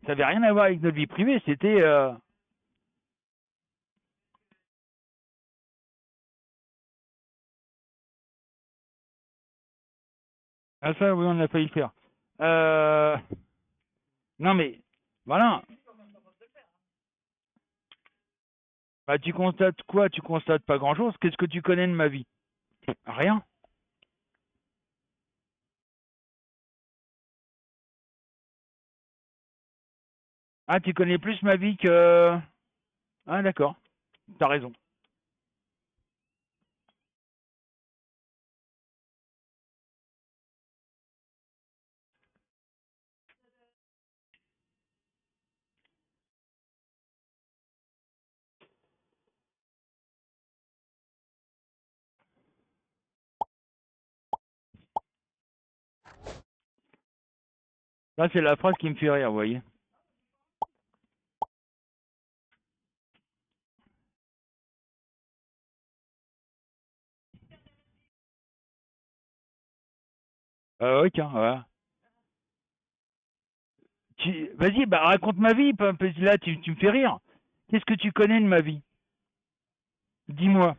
Ça avait rien à voir avec notre vie privée, c'était ah ça oui on a failli le faire. Non mais voilà. Bah tu constates quoi? Tu constates pas grand chose. Qu'est-ce que tu connais de ma vie? Rien. Ah tu connais plus ma vie que. Ah d'accord. T'as raison. Ça c'est la phrase qui me fait rire, vous voyez. Ok, voilà. Vas-y, bah raconte ma vie, là tu me fais rire. Qu'est-ce que tu connais de ma vie? Dis-moi.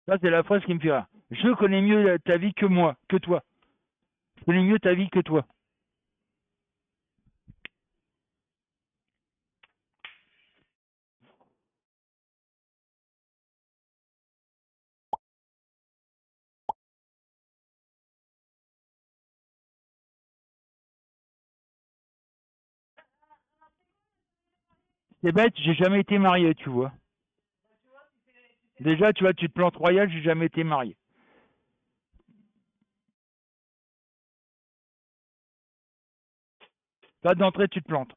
Ça c'est la phrase qui me fait rire. Je connais mieux ta vie que moi, que toi. Je connais mieux ta vie que toi. C'est bête, j'ai jamais été marié, tu vois. Déjà, tu vois, tu te plantes royal, j'ai jamais été marié. Là, d'entrée, tu te plantes.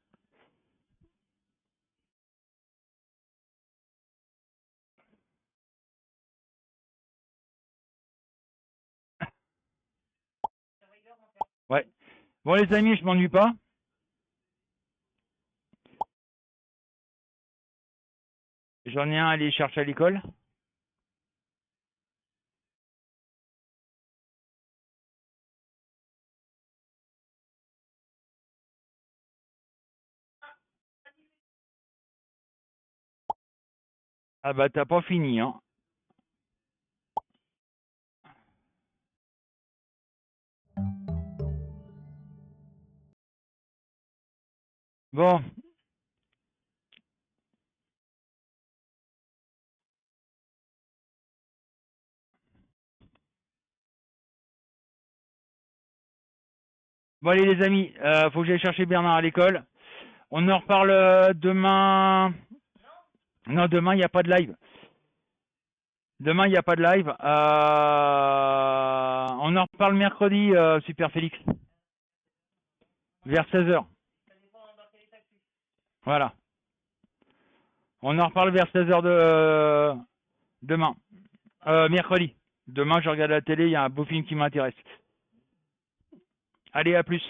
Ouais. Bon, les amis, je m'ennuie pas. J'en ai un à aller chercher à l'école. Ah bah, t'as pas fini, hein. Bon. Bon, allez, les amis, faut que j'aille chercher Bernard à l'école. On en reparle demain. Non, demain, il n'y a pas de live. Demain, il n'y a pas de live. On en reparle mercredi, Super Félix. Vers 16h. Voilà. On en reparle vers 16h de demain. Mercredi. Demain, je regarde la télé, il y a un beau film qui m'intéresse. Allez, à plus.